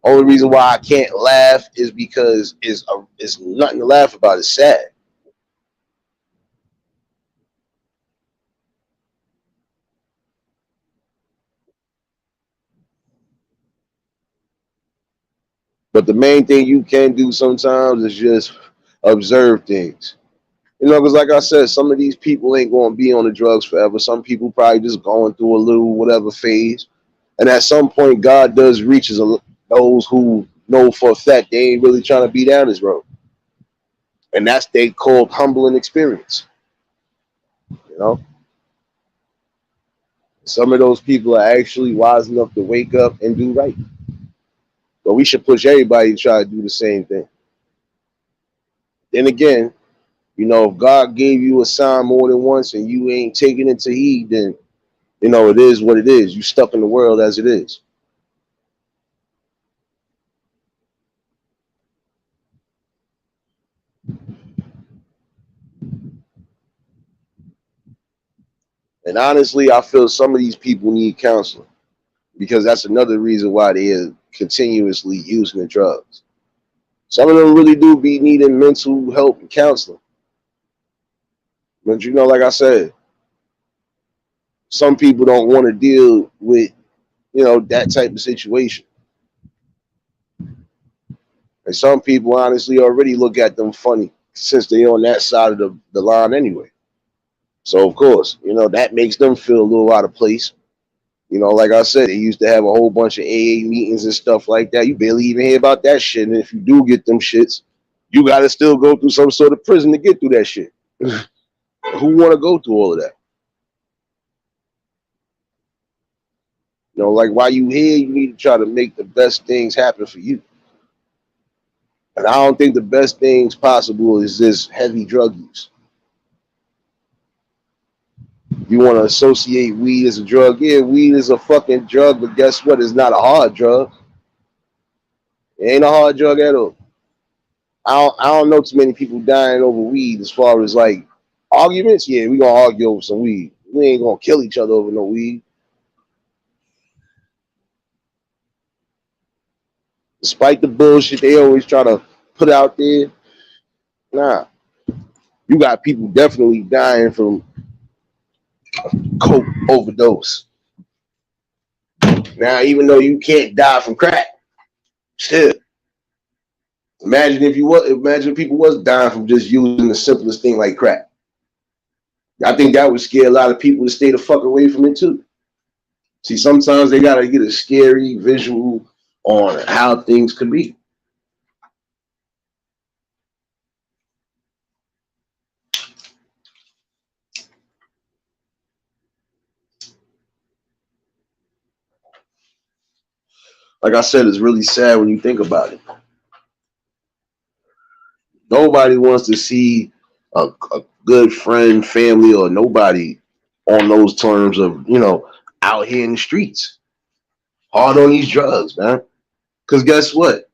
Only reason why I can't laugh is because it's nothing to laugh about. It's sad. But the main thing you can do sometimes is just observe things. You know, because like I said, some of these people ain't going to be on the drugs forever. Some people probably just going through a little whatever phase. And at some point, God does reaches those who know for a fact they ain't really trying to be down this road. And that's they called humbling experience. You know, some of those people are actually wise enough to wake up and do right. But we should push everybody to try to do the same thing. Then again, you know, if God gave you a sign more than once and you ain't taking it to heed, then you know it is what it is. You stuck in the world as it is. And honestly, I feel some of these people need counseling because that's another reason why they are continuously using the drugs. Some of them really do be needing mental help and counseling. But you know, like I said, some people don't want to deal with, you know, that type of situation. And some people honestly already look at them funny since they're on that side of the line anyway. So of course, you know, that makes them feel a little out of place. You know, like I said, they used to have a whole bunch of AA meetings and stuff like that. You barely even hear about that shit. And if you do get them shits, you gotta still go through some sort of prison to get through that shit. Who wanna go through all of that? You know, like while you here, you need to try to make the best things happen for you. And I don't think the best things possible is this heavy drug use. You want to associate weed as a drug? Yeah, weed is a fucking drug, but guess what? It's not a hard drug. It ain't a hard drug at all. I don't know too many people dying over weed as far as like arguments. Yeah, we gonna argue over some weed. We ain't gonna kill each other over no weed. Despite the bullshit they always try to put out there, nah. You got people definitely dying from coke overdose. Now, even though you can't die from crack, still, imagine people was dying from just using the simplest thing like crack. I think that would scare a lot of people to stay the fuck away from it too. See, sometimes they gotta get a scary visual on how things could be. Like I said, it's really sad when you think about it. Nobody wants to see a good friend, family, or nobody on those terms of, you know, out here in the streets, hard on these drugs, man. Because guess what?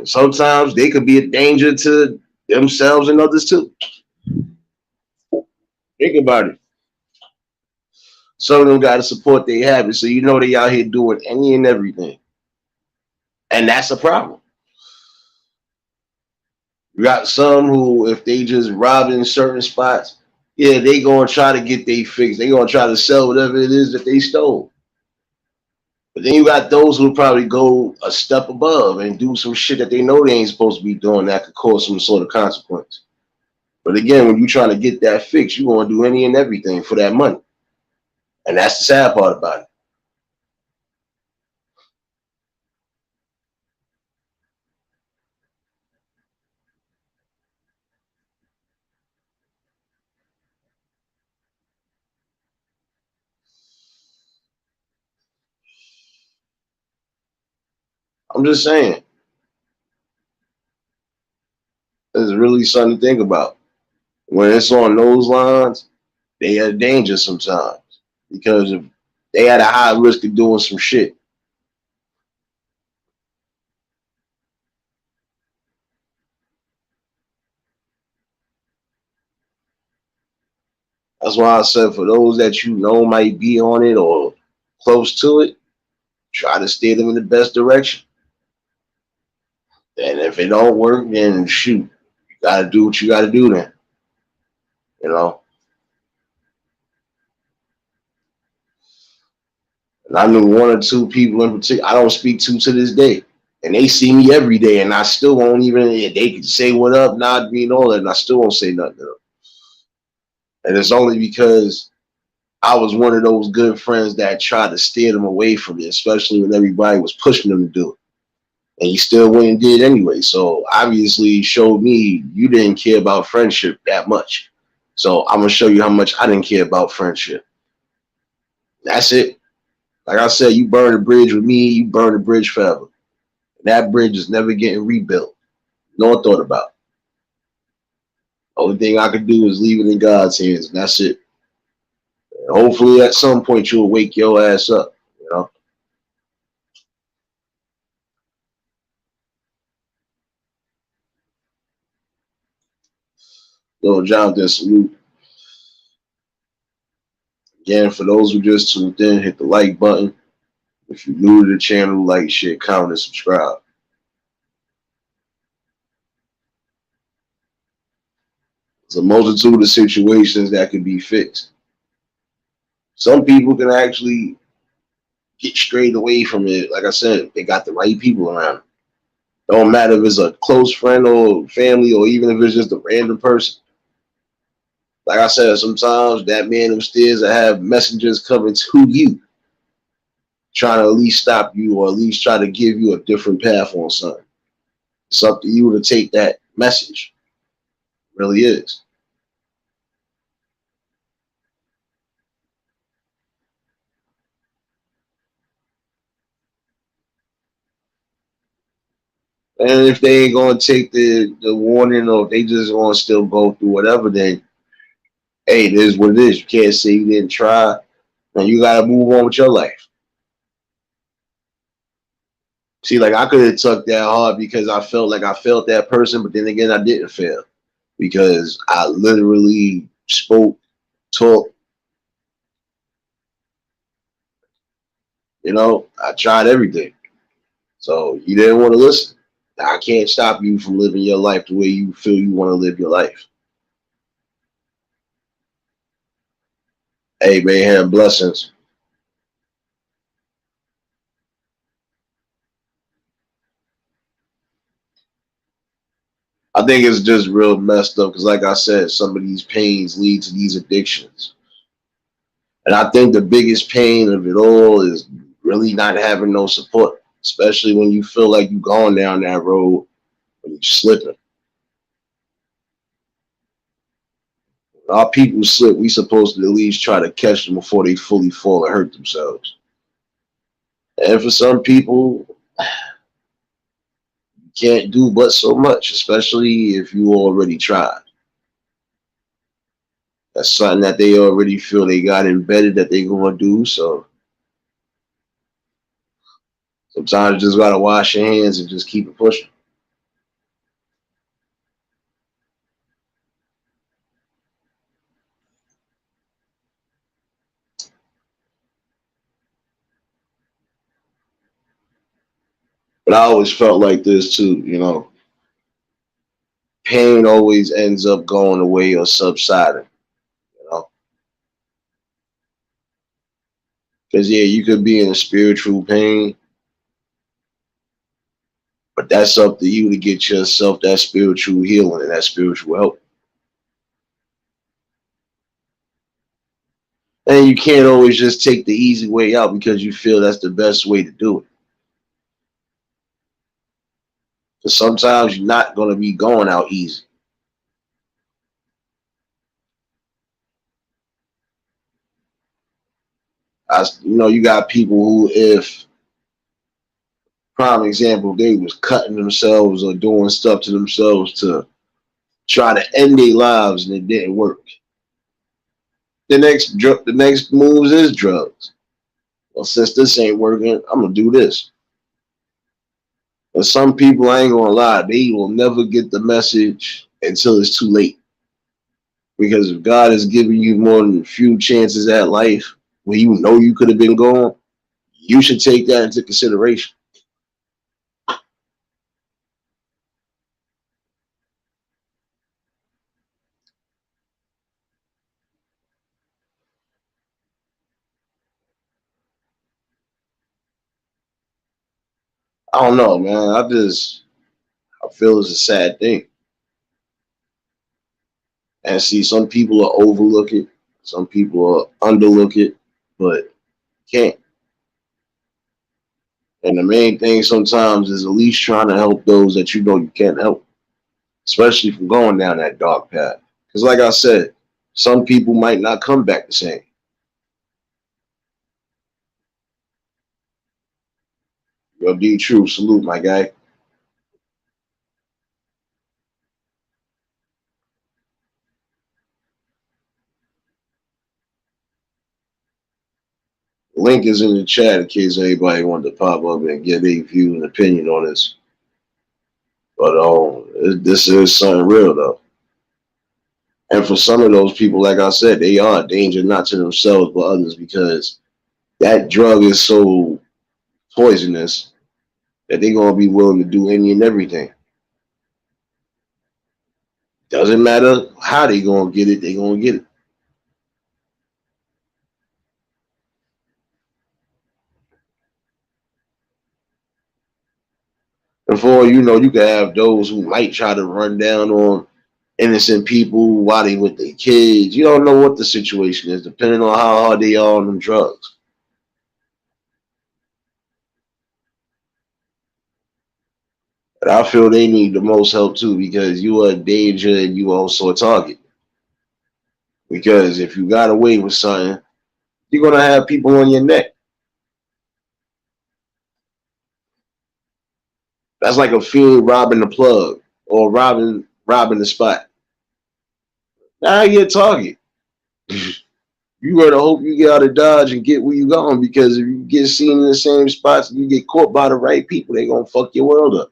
Sometimes they could be a danger to themselves and others too. Think about it. Some of them got to support their habits, so you know they out here doing any and everything, and that's a problem. You got some who, if they just rob in certain spots, yeah, they gonna try to get they fix. They gonna try to sell whatever it is that they stole. But then you got those who probably go a step above and do some shit that they know they ain't supposed to be doing that could cause some sort of consequence. But again, when you're trying to get that fix, you gonna do any and everything for that money, and that's the sad part about it. I'm just saying, it's really something to think about. When it's on those lines, they are dangerous sometimes because if they had a high risk of doing some shit. That's why I said for those that you know might be on it or close to it, try to steer them in the best direction. And if it don't work, then shoot, you gotta do what you gotta do then. You know. And I knew one or two people in particular I don't speak to this day. And they see me every day and I still won't even they can say what up, nod me and all that, and I still won't say nothing to them. And it's only because I was one of those good friends that tried to steer them away from it, especially when everybody was pushing them to do it. And you still went and did anyway. So obviously showed me you didn't care about friendship that much. So I'm gonna show you how much I didn't care about friendship. That's it. Like I said, you burn a bridge with me, you burn a bridge forever. That bridge is never getting rebuilt. No thought about. Only thing I could do is leave it in God's hands, and that's it. And hopefully, at some point, you'll wake your ass up. You know, little Jonathan, salute. Again, for those who just tuned in, hit the like button. If you're new to the channel, like, share, comment, and subscribe. There's a multitude of situations that can be fixed. Some people can actually get straight away from it. Like I said, they got the right people around them. Don't matter if it's a close friend or family, or even if it's just a random person. Like I said, sometimes that man upstairs will have messengers coming to you, trying to at least stop you or at least try to give you a different path on something. It's up to you to take that message. It really is. And if they ain't gonna take the warning, or if they just gonna still go through whatever, then hey, it is what it is. You can't say you didn't try, and you gotta move on with your life. See, like I could have took that hard because I felt like I felt that person, but then again, I didn't fail because I literally spoke, talked. I tried everything. So you didn't want to listen. I can't stop you from living your life the way you feel you want to live your life. Hey, man, have blessings. I think it's just real messed up because, like I said, some of these pains lead to these addictions. And I think the biggest pain of it all is really not having no support, especially when you feel like you're going down that road and you're slipping. When our people slip, we supposed to at least try to catch them before they fully fall and hurt themselves. And for some people, you can't do but so much, especially if you already tried. That's something that they already feel they got embedded that they're going to do. So sometimes you just got to wash your hands and just keep it pushing. But I always felt like this too, pain always ends up going away or subsiding, you know. Because yeah, you could be in a spiritual pain, but that's up to you to get yourself that spiritual healing and that spiritual help. And you can't always just take the easy way out because you feel that's the best way to do it. Because sometimes you're not going to be going out easy. You got people who, if prime example, they was cutting themselves or doing stuff to themselves to try to end their lives and it didn't work. The next moves is drugs. Well, since this ain't working, I'm gonna do this. And some people, I ain't gonna lie, they will never get the message until it's too late. Because if God is giving you more than a few chances at life where you know you could have been gone, you should take that into consideration. I don't know, man. I feel it's a sad thing. And see, some people are overlook it, some people are underlook it, but can't. And the main thing sometimes is at least trying to help those that you know you can't help, especially from going down that dark path. Because, like I said, some people might not come back the same. Yo, D True, salute, my guy. Link is in the chat in case anybody wanted to pop up and get a view and opinion on this. But this is something real, though. And for some of those people, like I said, they are a danger not to themselves but others because that drug is so poisonous that they're gonna be willing to do any and everything. Doesn't matter how they gonna get it, they gonna get it. And for you know, you can have those who might try to run down on innocent people while they with their kids. You don't know what the situation is, depending on how hard they are on them drugs. But I feel they need the most help too because you are a danger and you also a target. Because if you got away with something, you're gonna have people on your neck. That's like a fiend robbing the plug or robbing the spot. Now you're a target. You better hope you get out of Dodge and get where you going because if you get seen in the same spots and you get caught by the right people, they gonna fuck your world up.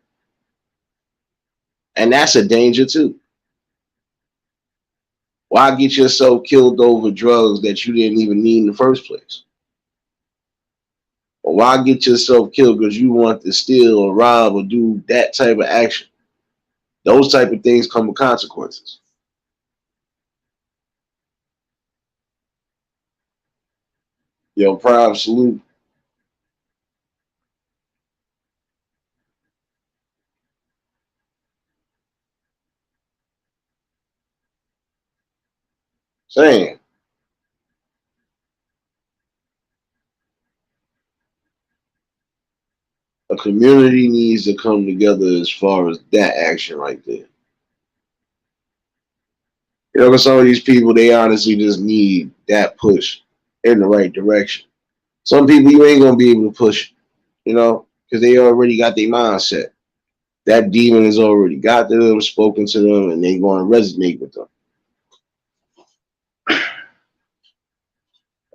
And that's a danger too. Why get yourself killed over drugs that you didn't even need in the first place? Or why get yourself killed because you want to steal or rob or do that type of action? Those type of things come with consequences. Yo, prime salute. Saying a community needs to come together as far as that action right there. You know, because some of these people, they honestly just need that push in the right direction. Some people you ain't gonna be able to push, you know, because they already got their mindset. That demon has already got to them, spoken to them, and they going to resonate with them.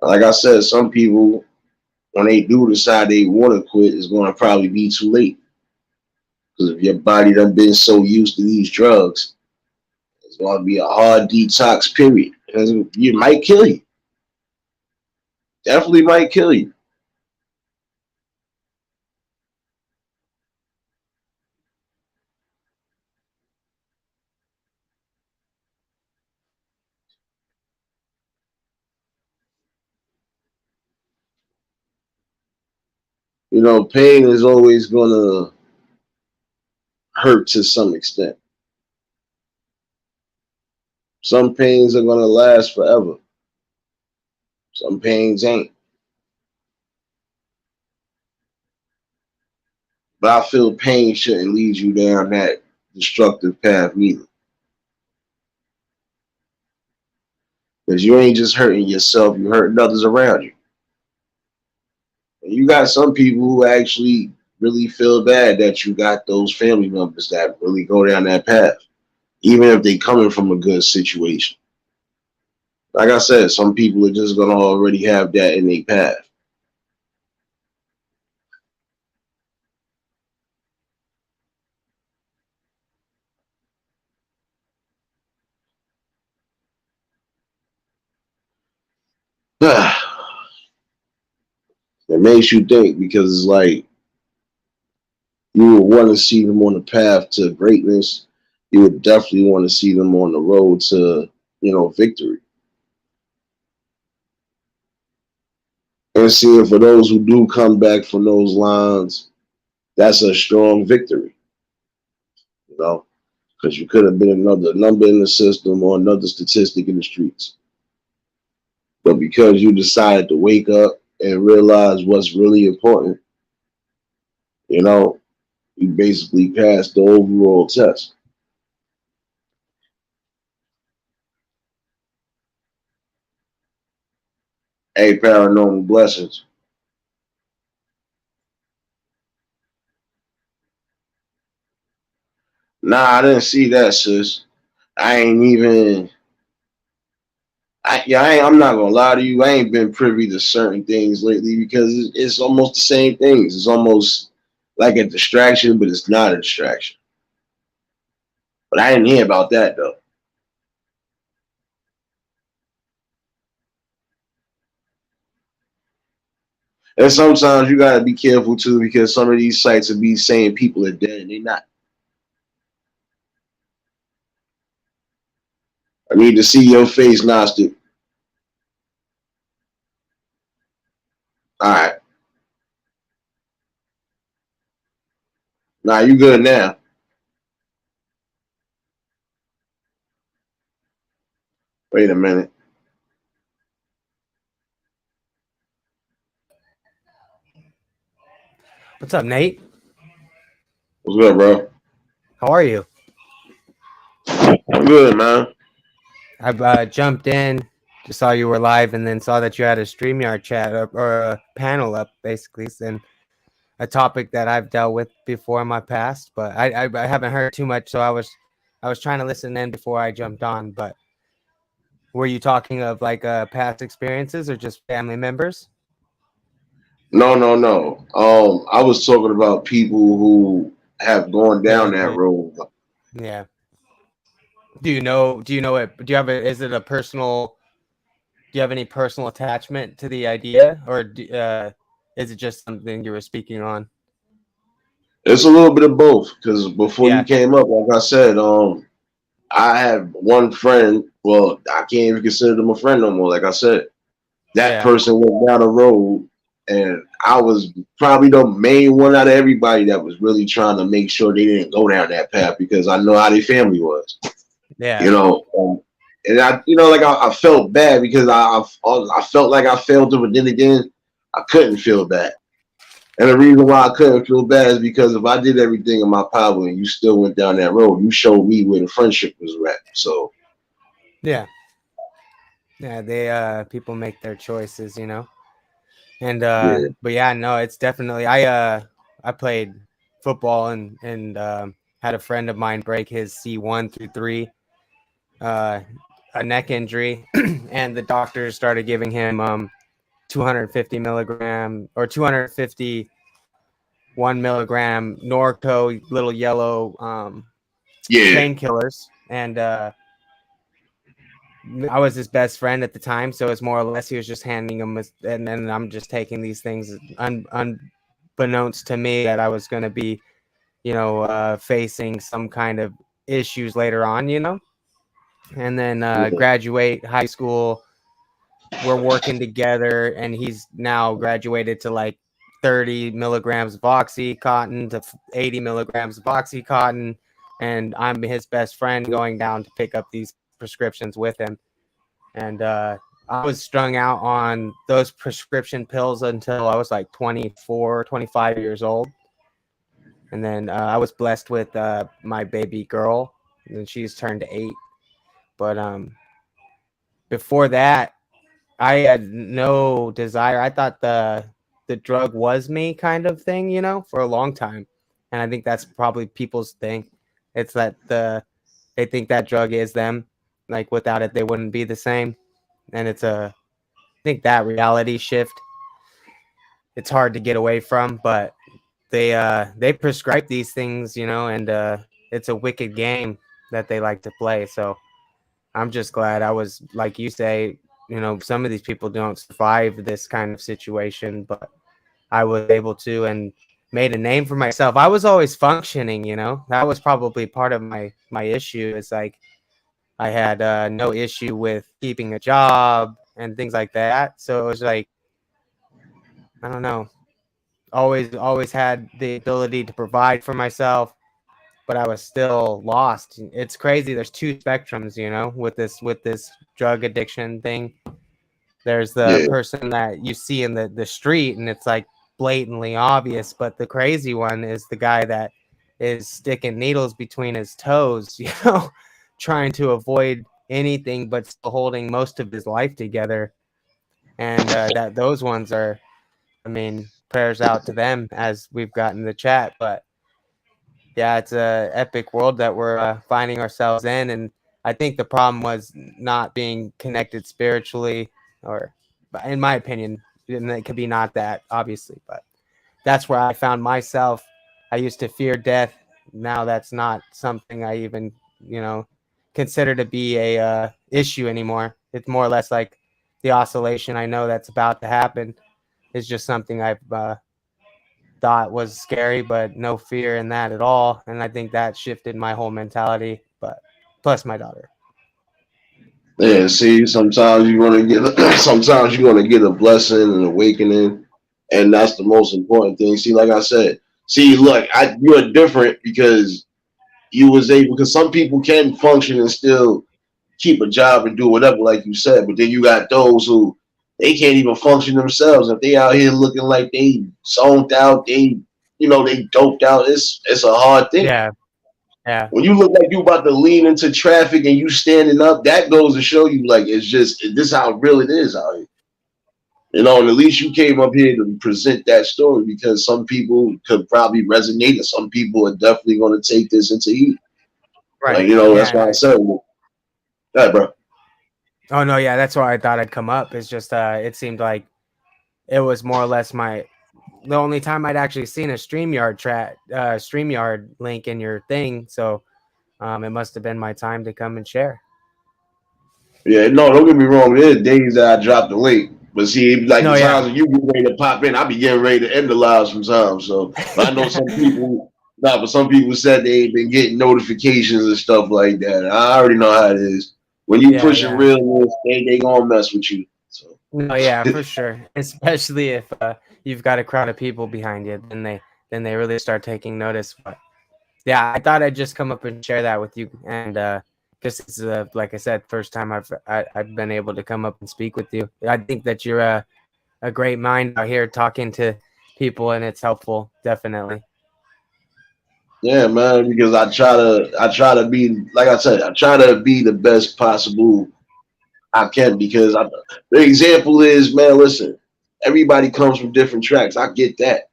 Like I said, some people, when they do decide they want to quit, it's going to probably be too late. Because if your body done been so used to these drugs, it's going to be a hard detox period. It might kill you. Definitely might kill you. You know, pain is always going to hurt to some extent. Some pains are going to last forever. Some pains ain't. But I feel pain shouldn't lead you down that destructive path neither. Because you ain't just hurting yourself, you're hurting others around you. And you got some people who actually really feel bad that you got those family members that really go down that path, even if they coming from a good situation. Like I said, some people are just gonna already have that in their path. It makes you think because it's like you would want to see them on the path to greatness. You would definitely want to see them on the road to, victory. And seeing for those who do come back from those lines, that's a strong victory, you know, because you could have been another number in the system or another statistic in the streets. But because you decided to wake up and realize what's really important, you know, you basically passed the overall test. Hey, paranormal blessings. Nah, I didn't see that, sis. I ain't even. I'm not gonna lie to you. I ain't been privy to certain things lately because it's almost the same things. It's almost like a distraction, but it's not a distraction. But I didn't hear about that though. And sometimes you gotta be careful too, because some of these sites will be saying people are dead and they're not. I need to see your face, Gnostic. All right. Nah, you good now. Wait a minute. What's up, Nate? What's good, bro? How are you? I'm good, man. I jumped in, just saw you were live, and then saw that you had a StreamYard chat up, or a panel up, basically, and a topic that I've dealt with before in my past, but I haven't heard too much, so I was trying to listen in before I jumped on. But were you talking of like past experiences or just family members? No, no, no. I was talking about people who have gone down that Physically, road. yeah. Do you know? Do you know it? Do you have a? Is it a personal? Do you have any personal attachment to the idea, or is it just something you were speaking on? It's a little bit of both, because before you Yeah, came up, like I said, I had one friend. Well, I can't even consider them a friend no more. Like I said, that yeah, person went down the road, and I was probably the main one out of everybody that was really trying to make sure they didn't go down that path, because I know how their family was. yeah, You know, and like I felt bad because I felt like I failed them, but then again, I couldn't feel bad. And the reason why I couldn't feel bad is because if I did everything in my power and you still went down that road, you showed me where the friendship was at. So yeah, yeah. They people make their choices, you know. And yeah, but yeah, no, it's definitely I played football and had a friend of mine break his C1 through 3 uh a neck injury and the doctors started giving him 250 milligram or 251 milligram Norco little yellow yeah, painkillers, and I was his best friend at the time, so it's more or less he was just handing them, and then I'm just taking these things unbeknownst to me that I was going to be, facing some kind of issues later on, and then yeah, graduate high school. We're working together, and he's now graduated to like 30 milligrams of Oxycontin to 80 milligrams of Oxycontin, and I'm his best friend going down to pick up these prescriptions with him. And I was strung out on those prescription pills until I was like 24, 25 years old. And then I was blessed with my baby girl, and she's turned 8. But before that, I had no desire. I thought the drug was me kind of thing, for a long time. And I think that's probably people's thing. It's that they think that drug is them. Like without it, they wouldn't be the same. And I think that reality shift, it's hard to get away from, but they prescribe these things, and it's a wicked game that they like to play. So I'm just glad I was, like you say, some of these people don't survive this kind of situation, but I was able to and made a name for myself. I was always functioning, that was probably part of my issue. Is like I had no issue with keeping a job and things like that. So it was like, I don't know, always had the ability to provide for myself, but I was still lost. It's crazy. There's two spectrums, with this drug addiction thing. There's the yeah, person that you see in the street and it's like blatantly obvious, but the crazy one is the guy that is sticking needles between his toes, trying to avoid anything but still holding most of his life together. And that those ones are, I mean, prayers out to them as we've gotten the chat. But yeah, it's a epic world that we're finding ourselves in, and I think the problem was not being connected spiritually, or, in my opinion, and it could be not that obviously, but that's where I found myself. I used to fear death. Now that's not something I even, consider to be a issue anymore. It's more or less like the oscillation I know that's about to happen. is just something I've thought was scary, but no fear in that at all. And I think that shifted my whole mentality. But plus my daughter. Yeah, see, sometimes you're gonna get sometimes you're gonna get a blessing and awakening, and that's the most important thing. See, like I said, see, look, you're different because you was able because some people can function and still keep a job and do whatever, like you said, but then you got those who they can't even function themselves. If they out here looking like they zoned out, they doped out, it's a hard thing. Yeah. Yeah. When you look like you about to lean into traffic and you standing up, that goes to show you like it's just this is how real it is out here. And at least you came up here to present that story because some people could probably resonate and some people are definitely going to take this into heat. Right. That's why I said, yeah, bro. Oh no, yeah, that's why I thought I'd come up. It's just it seemed like it was more or less the only time I'd actually seen a StreamYard link in your thing. So it must have been my time to come and share. Yeah, no, don't get me wrong. There's days that I drop the link. But see, like No, the yeah. times when you get ready to pop in, I be getting ready to end the live sometimes. So but I know some people, but some people said they ain't been getting notifications and stuff like that. I already know how it is. When you Yeah, pushing yeah. realness, they gonna mess with you. So No, yeah, for sure. Especially if you've got a crowd of people behind you, then they really start taking notice. But yeah, I thought I'd just come up and share that with you. And this is like I said, first time I've been able to come up and speak with you. I think that you're a great mind out here talking to people, and it's helpful, definitely. yeah, man, because I try to be like I said, I try to be the best possible I can because the example is, man, listen, everybody comes from different tracks. I get that.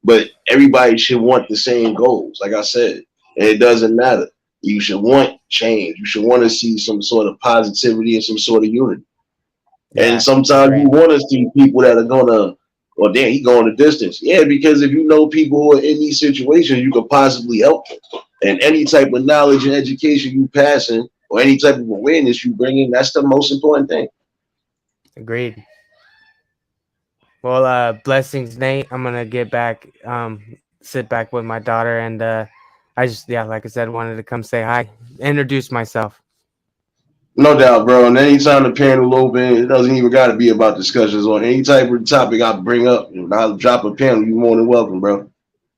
But everybody should want the same goals, like I said. And it doesn't matter. You should want change. You should want to see some sort of positivity and some sort of unity. And Yeah, sometimes great. you want to see people that are gonna, well, damn, he going the distance. Yeah, because if you know people who are in these situations, you could possibly help them. And any type of knowledge and education you passing, or any type of awareness you bring in, that's the most important thing. Agreed. Well, blessings, Nate. I'm gonna get back, sit back with my daughter, and I just, yeah, like I said, wanted to come say hi, introduce myself. No doubt, bro. And anytime the panel open, it doesn't even got to be about discussions on any type of topic I bring up. I'll drop a panel. You're more than welcome, bro.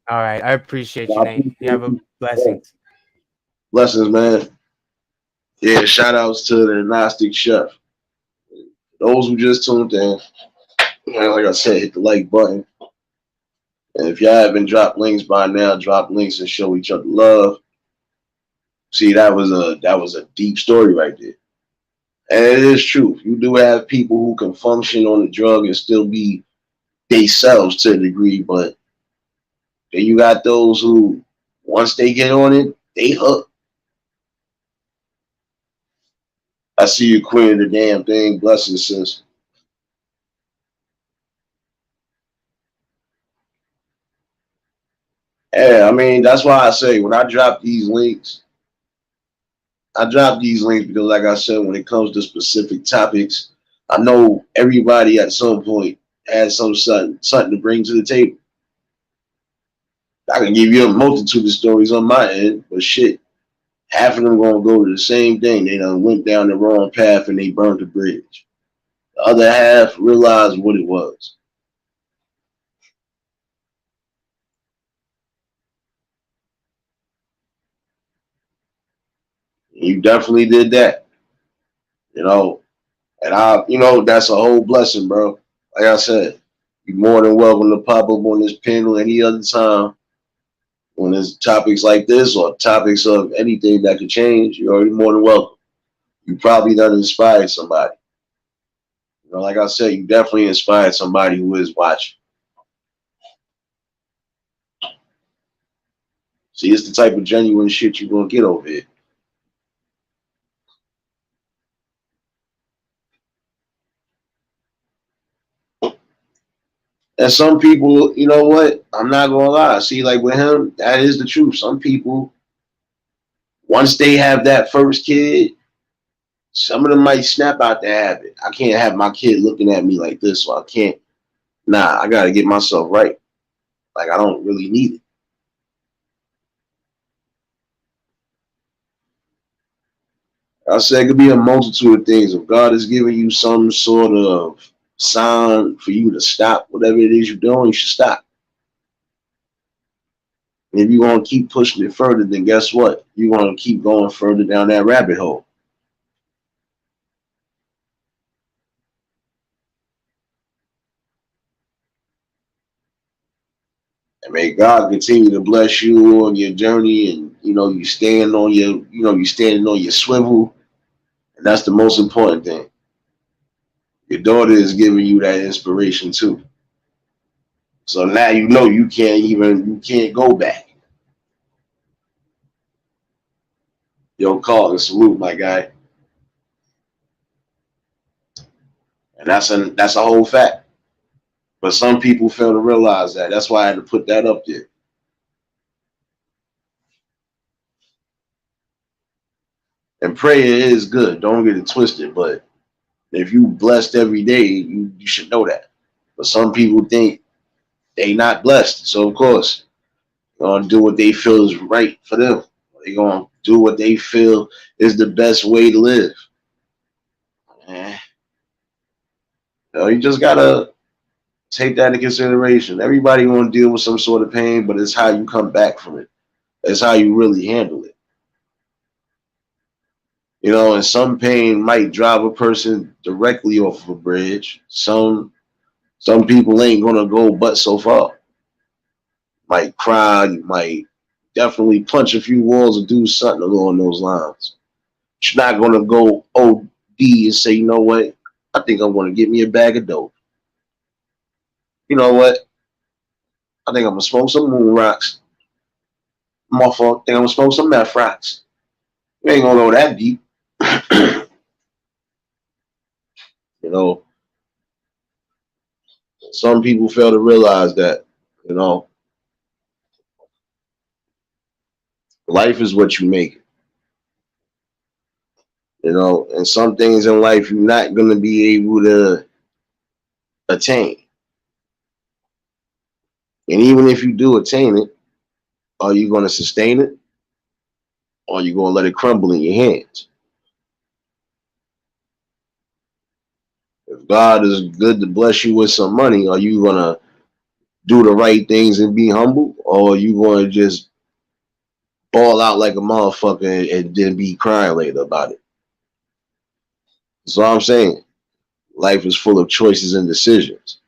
All right, I appreciate you, I Nate. appreciate You have a you. blessings. Blessings, man. Yeah, shout outs to the Gnostic Chef. Those who just tuned in, like I said, hit the like button. And if y'all haven't dropped links by now, drop links and show each other love. See, that was a deep story right there. And it is true. You do have people who can function on the drug and still be themselves to a degree, but then you got those who, once they get on it, they hook. I see you, queen of the damn thing. Blessings, sis. Yeah, I mean, that's why I say when I drop these links, I drop these links because, like I said, when it comes to specific topics, I know everybody at some point has something to bring to the table. I can give you a multitude of stories on my end, but shit, half of them gonna go to the same thing. They done went down the wrong path and they burned the bridge. The other half realized what it was. You definitely did that, you know. And that's a whole blessing, bro. Like I said, you're more than welcome to pop up on this panel any other time when there's topics like this or topics of anything that could change. You're already more than welcome. You probably done inspired somebody. Like I said, you definitely inspired somebody who is watching. See, it's the type of genuine shit you're gonna get over here. And some people, you know what? I'm not gonna lie. See, like with him, that is the truth. Some people, once they have that first kid, some of them might snap out the habit. I can't have my kid looking at me like this, so I can't Nah, I gotta get myself right. Like I don't really need it. I said it could be a multitude of things. If God is giving you some sort of sign for you to stop whatever it is you're doing, you should stop. And if you want to keep pushing it further, then guess what? You're going to keep going further down that rabbit hole. And may God continue to bless you on your journey, and you stand on you standing on your swivel, and that's the most important thing. Your daughter is giving you that inspiration too. So now you can't go back. Yo, call and salute, my guy. And that's a whole fact. But some people fail to realize that. That's why I had to put that up there. And prayer is good. Don't get it twisted. But if you blessed every day, you should know that. But some people think they not blessed. So of course, they're gonna do what they feel is right for them. They're gonna do what they feel is the best way to live. Eh. You just gotta take that into consideration. Everybody gonna deal with some sort of pain, but it's how you come back from it. It's how you really handle it. And some pain might drive a person directly off of a bridge. Some people ain't gonna go but so far. Might cry, you might definitely punch a few walls or do something along those lines. You're not gonna go OD and say, you know what? I think I'm gonna get me a bag of dope. You know what? I think I'm gonna smoke some moon rocks. Motherfucker, think I'm gonna smoke some meth rocks. You ain't gonna go that deep. you know, some people fail to realize that, life is what you make it. And some things in life you're not gonna be able to attain. And even if you do attain it, are you gonna sustain it? Or are you gonna let it crumble in your hands? If God is good to bless you with some money, are you gonna do the right things and be humble? Or are you gonna just ball out like a motherfucker and then be crying later about it? That's all I'm saying. Life is full of choices and decisions.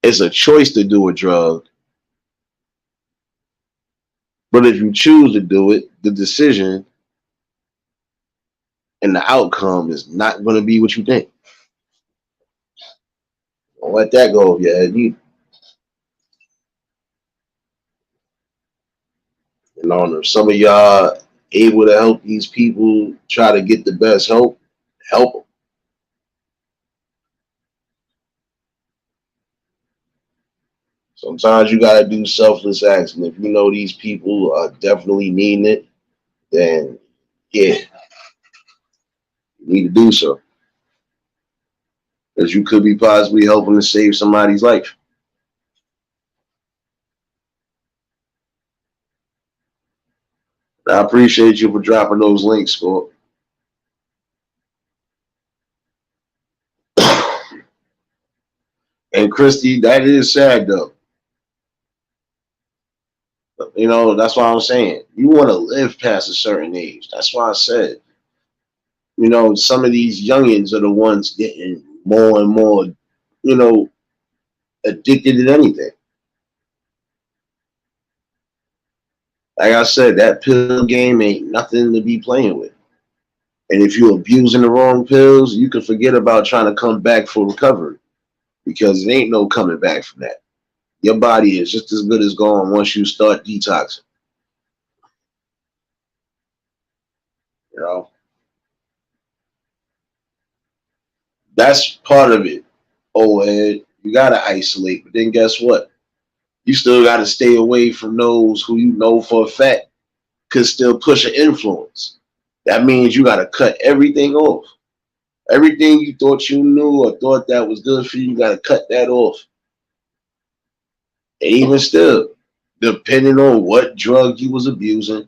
It's a choice to do a drug, but if you choose to do it, the decision and the outcome is not going to be what you think. Don't let that go over your head either. If some of y'all able to help these people try to get the best help, help them. Sometimes you got to do selfless acts. And if you know these people are definitely needing it, then yeah, you need to do so. Because you could be possibly helping to save somebody's life. I appreciate you for dropping those links, Scott. And Christy, that is sad though. That's why I'm saying you want to live past a certain age. That's why I said, some of these youngins are the ones getting more and more, addicted to anything. Like I said, that pill game ain't nothing to be playing with. And if you're abusing the wrong pills, you can forget about trying to come back for recovery, because it ain't no coming back from that. Your body is just as good as gone once you start detoxing. That's part of it. Oh, Ed, you gotta isolate, but then guess what? You still gotta stay away from those who you know for a fact could still push an influence. That means you gotta cut everything off. Everything you thought you knew or thought that was good for you, you gotta cut that off. And even still, depending on what drug you was abusing,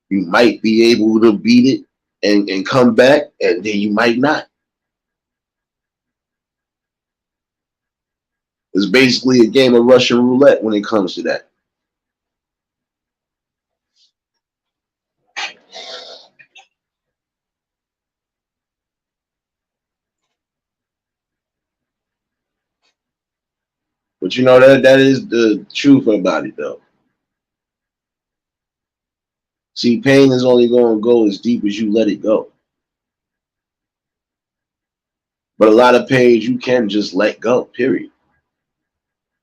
you might be able to beat it and come back, and then you might not. It's basically a game of Russian roulette when it comes to that. But you know that is the truth about it though. See, pain is only going to go as deep as you let it go. But a lot of pain you can just let go, period.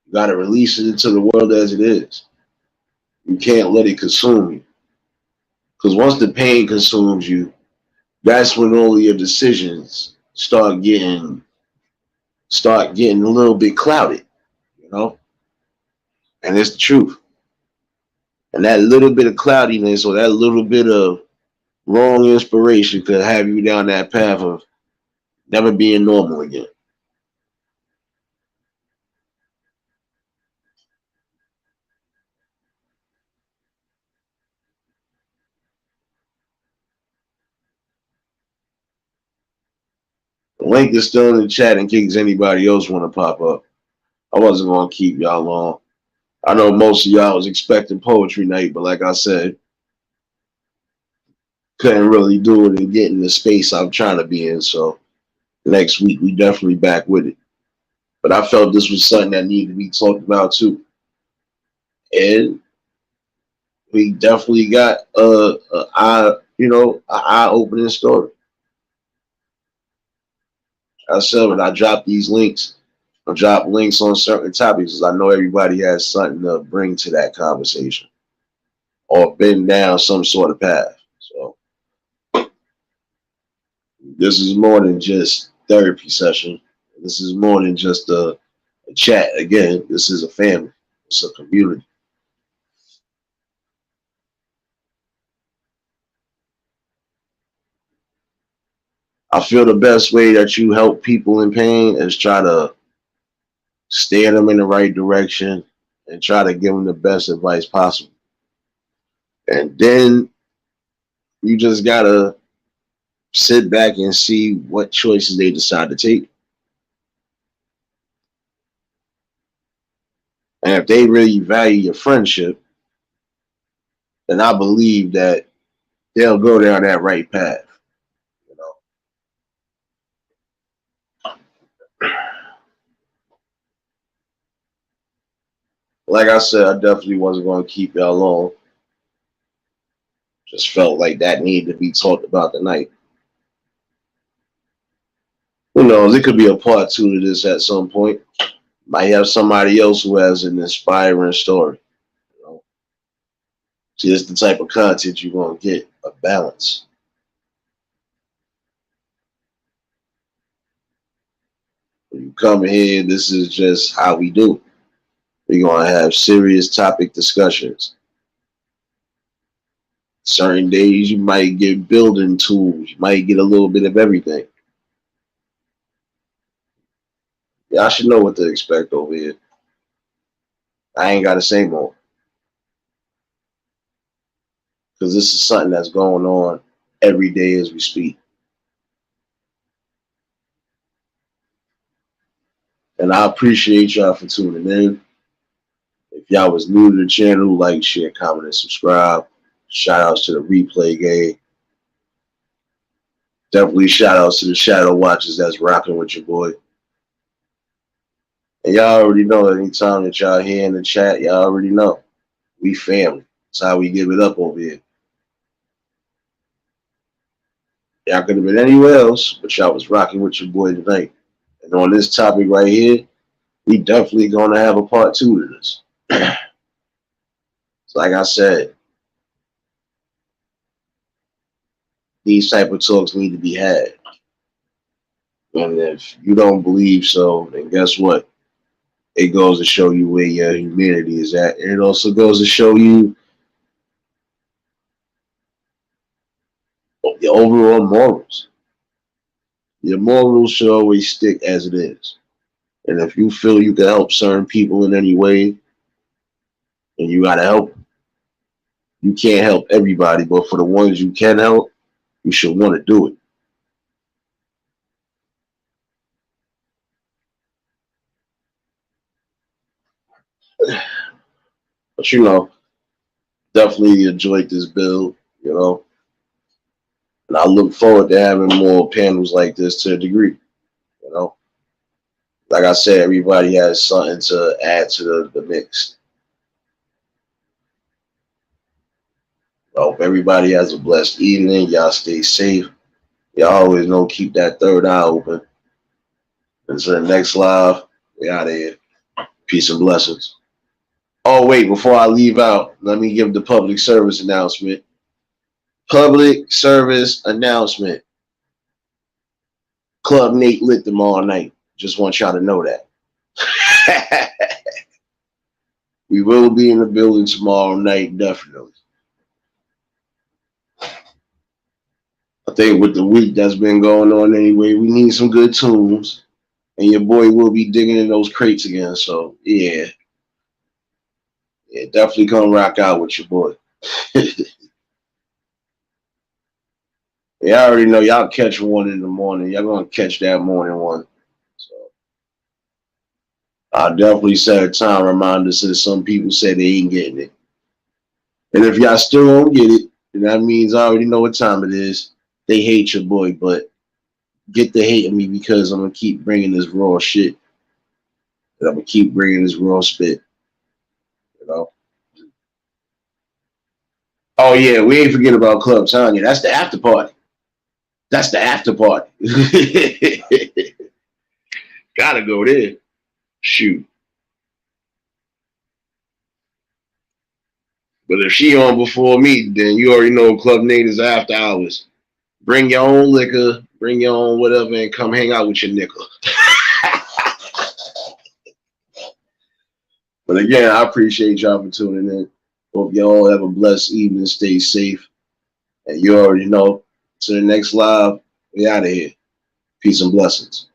You got to release it into the world as it is. You can't let it consume you. Because once the pain consumes you, that's when all of your decisions start getting a little bit clouded, you know? And it's the truth. And that little bit of cloudiness or that little bit of wrong inspiration could have you down that path of never being normal again. The link is still in the chat in case anybody else want to pop up. I wasn't going to keep y'all long. I know most of y'all was expecting poetry night, but like I said, couldn't really do it and get in the space I'm trying to be in. So next week we definitely back with it. But I felt this was something that needed to be talked about too. And we definitely got an eye opening story. I said when I drop these links, I'll drop links on certain topics because I know everybody has something to bring to that conversation or been down some sort of path. So this is more than just therapy session. This is more than just a chat. Again, this is a family. It's a community. I feel the best way that you help people in pain is try to steer them in the right direction and try to give them the best advice possible. And then you just gotta sit back and see what choices they decide to take. And if they really value your friendship, then I believe that they'll go down that right path. You know, like I said, I definitely wasn't going to keep y'all long. Just felt like that needed to be talked about tonight. Who knows? It could be a part two to this at some point. Might have somebody else who has an inspiring story. You know, see, it's the type of content you're gonna get, a balance. When you come here, this is just how we do. We're gonna have serious topic discussions. Certain days you might get building tools, you might get a little bit of everything. Y'all should know what to expect over here. I ain't gotta say more. Because this is something that's going on every day as we speak. And I appreciate y'all for tuning in. If y'all was new to the channel, like, share, comment, and subscribe. Shout outs to the replay game. Definitely shout outs to the Shadow Watchers that's rocking with your boy. And y'all already know anytime that y'all here in the chat, y'all already know. We family. That's how we give it up over here. Y'all could have been anywhere else, but y'all was rocking with your boy tonight. And on this topic right here, we definitely gonna have a part two to this. So like I said, these type of talks need to be had. And if you don't believe so, then guess what? It goes to show you where your humanity is at. And it also goes to show you your overall morals. Your morals should always stick as it is. And if you feel you can help certain people in any way, and you gotta help, you can't help everybody, but for the ones you can help, you should want to do it. But you know, definitely enjoyed this build, you know. And I look forward to having more panels like this to a degree, you know. Like I said, everybody has something to add to the mix. I hope everybody has a blessed evening. Y'all stay safe. Y'all always know keep that third eye open. Until the next live, we out of here. Peace and blessings. Oh, wait, before I leave out, let me give the public service announcement. Public service announcement. Club Nate lit them all night. Just want y'all to know that. We will be in the building tomorrow night, definitely. I think with the week that's been going on anyway, we need some good tunes. And your boy will be digging in those crates again. So, yeah. Yeah, definitely come rock out with your boy. Yeah, I already know y'all catch one in the morning. Y'all gonna catch that morning one. So I'll definitely set a time reminder since some people said they ain't getting it. And if y'all still don't get it, then that means I already know what time it is. They hate your boy, but get the hate of me because I'm gonna keep bringing this raw shit. And I'm gonna keep bringing this raw spit. You know. Oh yeah, we ain't forget about Club Tanya. That's the after party. That's the after party. Gotta go there. Shoot. But if she on before me, then you already know Club Nate is after hours. Bring your own liquor, bring your own whatever, and come hang out with your nickel. But again, I appreciate y'all for tuning in. Hope y'all have a blessed evening. Stay safe. And you already know, to the next live, we out of here. Peace and blessings.